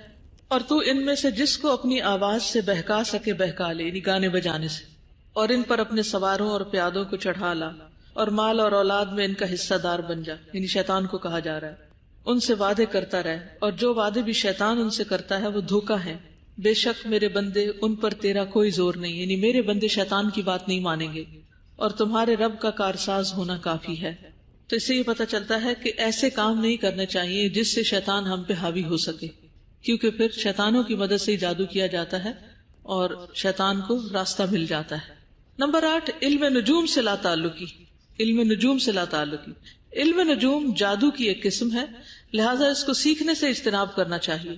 اور تو ان میں سے جس کو اپنی آواز سے بہکا سکے بہکا لے، یعنی گانے بجانے سے، اور ان پر اپنے سواروں اور پیادوں کو چڑھا لا، اور مال اور اولاد میں ان کا حصہ دار بن جا. یعنی شیطان کو کہا جا رہا ہے ان سے وعدے کرتا رہے، اور جو وعدے بھی شیطان ان سے کرتا ہے وہ دھوکا ہے. بے شک میرے بندے ان پر تیرا کوئی زور نہیں، یعنی میرے بندے شیطان کی بات نہیں مانیں گے، اور تمہارے رب کا کارساز ہونا کافی ہے. تو اس سے یہ پتہ چلتا ہے کہ ایسے کام نہیں کرنے چاہیے جس سے شیطان ہم پہ حاوی ہو سکے، کیونکہ پھر شیطانوں کی مدد سے ہی جادو کیا جاتا ہے اور شیطان کو راستہ مل جاتا ہے. نمبر 8، علم نجوم سے لا تعلقی. علم نجوم سے لا تعلقی. علم نجوم جادو کی ایک قسم ہے، لہٰذا اس کو سیکھنے سے اجتناب کرنا چاہیے.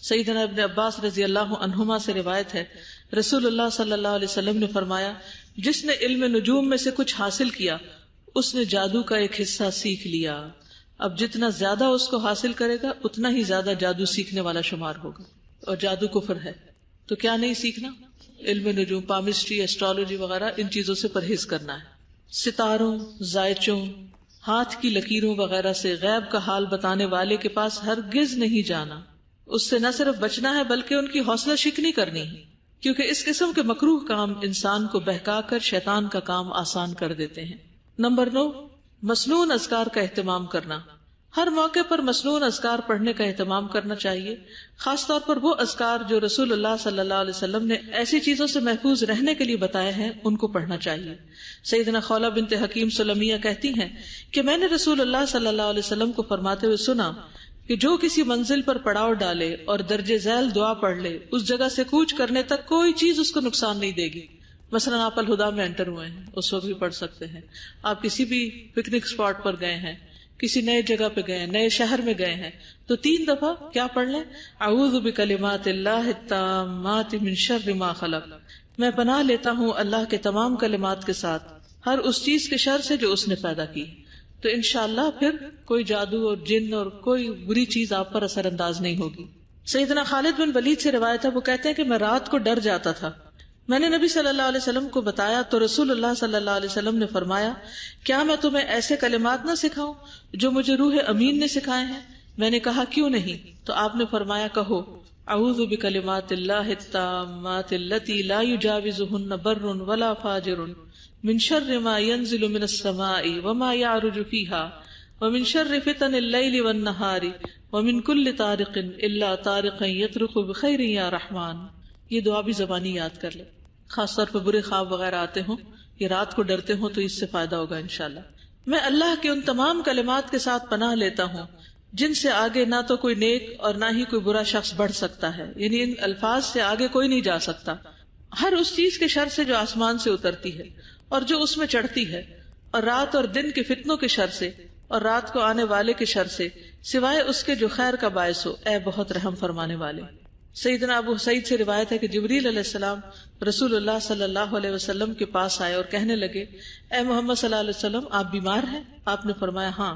سیدنا ابن عباس رضی اللہ عنہما سے روایت ہے، رسول اللہ صلی اللہ علیہ وسلم نے فرمایا، جس نے علم نجوم میں سے کچھ حاصل کیا اس نے جادو کا ایک حصہ سیکھ لیا. اب جتنا زیادہ اس کو حاصل کرے گا اتنا ہی زیادہ جادو سیکھنے والا شمار ہوگا، اور جادو کفر ہے. تو کیا نہیں سیکھنا؟ علم نجوم، پامسٹری، ایسٹرالوجی وغیرہ، ان چیزوں سے پرہیز کرنا ہے. ستاروں، زائچوں، ہاتھ کی لکیروں وغیرہ سے غیب کا حال بتانے والے کے پاس ہرگز نہیں جانا. اس سے نہ صرف بچنا ہے بلکہ ان کی حوصلہ شکنی کرنی ہے، کیونکہ اس قسم کے مکروہ کام انسان کو بہکا کر شیطان کا کام آسان کر دیتے ہیں. نمبر 9، مسنون اذکار کا اہتمام کرنا. ہر موقع پر مسنون اذکار پڑھنے کا اہتمام کرنا چاہیے، خاص طور پر وہ اذکار جو رسول اللہ صلی اللہ علیہ وسلم نے ایسی چیزوں سے محفوظ رہنے کے لیے بتائے ہیں، ان کو پڑھنا چاہیے. سیدنا خولہ بنت حکیم سلمیہ کہتی ہیں کہ میں نے رسول اللہ صلی اللہ علیہ وسلم کو فرماتے ہوئے سنا کہ جو کسی منزل پر پڑاؤ ڈالے اور درجے ذیل دعا پڑھ لے، اس جگہ سے کوچ کرنے تک کوئی چیز اس کو نقصان نہیں دے گی. مثلا آپ الہدا میں انٹر ہوئے ہیں، اس وقت بھی پڑھ سکتے ہیں. آپ کسی بھی پکنک اسپاٹ پر گئے ہیں، کسی نئے جگہ پہ گئے ہیں، نئے شہر میں گئے ہیں، تو 3 دفعہ کیا پڑھ لیں؟ اعوذ بکلمات اللہ التامات من شر ما خلق. میں پناہ لیتا ہوں اللہ کے تمام کلمات کے ساتھ ہر اس چیز کے شر سے جو اس نے پیدا کی. تو انشاءاللہ پھر کوئی جادو اور جن اور کوئی بری چیز آپ پر اثر انداز نہیں ہوگی. سیدنا خالد بن ولید سے روایت ہے، وہ کہتے ہیں کہ میں رات کو ڈر جاتا تھا. میں نے نبی صلی اللہ علیہ وسلم کو بتایا تو رسول اللہ صلی اللہ علیہ وسلم نے فرمایا، کیا میں تمہیں ایسے کلمات نہ سکھاؤں جو مجھے روح امین نے سکھائے ہیں؟ میں نے کہا کیوں نہیں؟ تو آپ نے فرمایا، کہو اعوذ بکلمات اللہ التامات التی لا یجاوزہن بر ولا فاجر من شر ما ينزل من السماء وما يعرج فيها ومن شر فتن الليل والنهار ومن كل طارق الا طارقا يطرق بخير يا رحمن. یہ دعا بھی زبانی یاد کر لے، خاص طور پہ برے خواب وغیرہ آتے ہوں یا رات کو ڈرتے ہوں تو اس سے فائدہ ہوگا انشاءاللہ. میں اللہ کے ان تمام کلمات کے ساتھ پناہ لیتا ہوں جن سے آگے نہ تو کوئی نیک اور نہ ہی کوئی برا شخص بڑھ سکتا ہے، یعنی ان الفاظ سے آگے کوئی نہیں جا سکتا. ہر اس چیز کے شر سے جو آسمان سے اترتی ہے اور جو اس میں چڑھتی ہے، اور رات اور دن کے فتنوں کے شر سے اور رات کو آنے والے کے شر سے، سوائے اس کے جو خیر کا باعث ہو، اے بہت رحم فرمانے والے. سیدنا ابو سعید سے روایت ہے کہ جبریل علیہ السلام رسول اللہ صلی اللہ علیہ وسلم کے پاس آئے اور کہنے لگے، اے محمد صلی اللہ علیہ وسلم، آپ بیمار ہیں؟ آپ نے فرمایا ہاں.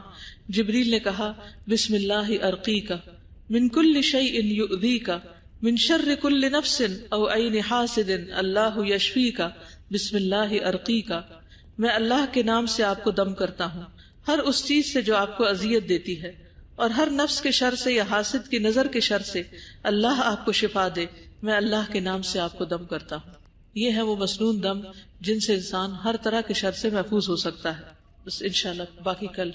جبریل نے کہا، بسم اللہ ارقیک من کل شیء یؤذیک من شر کل نفس او عین حاسد اللہ یشفیک بسم اللہ ارقیک. میں اللہ کے نام سے آپ کو دم کرتا ہوں ہر اس چیز سے جو آپ کو اذیت دیتی ہے، اور ہر نفس کے شر سے یا حاسد کی نظر کے شر سے اللہ آپ کو شفا دے. میں اللہ کے نام سے آپ کو دم کرتا ہوں. یہ ہے وہ مسنون دم جن سے انسان ہر طرح کے شر سے محفوظ ہو سکتا ہے. بس انشاءاللہ باقی کل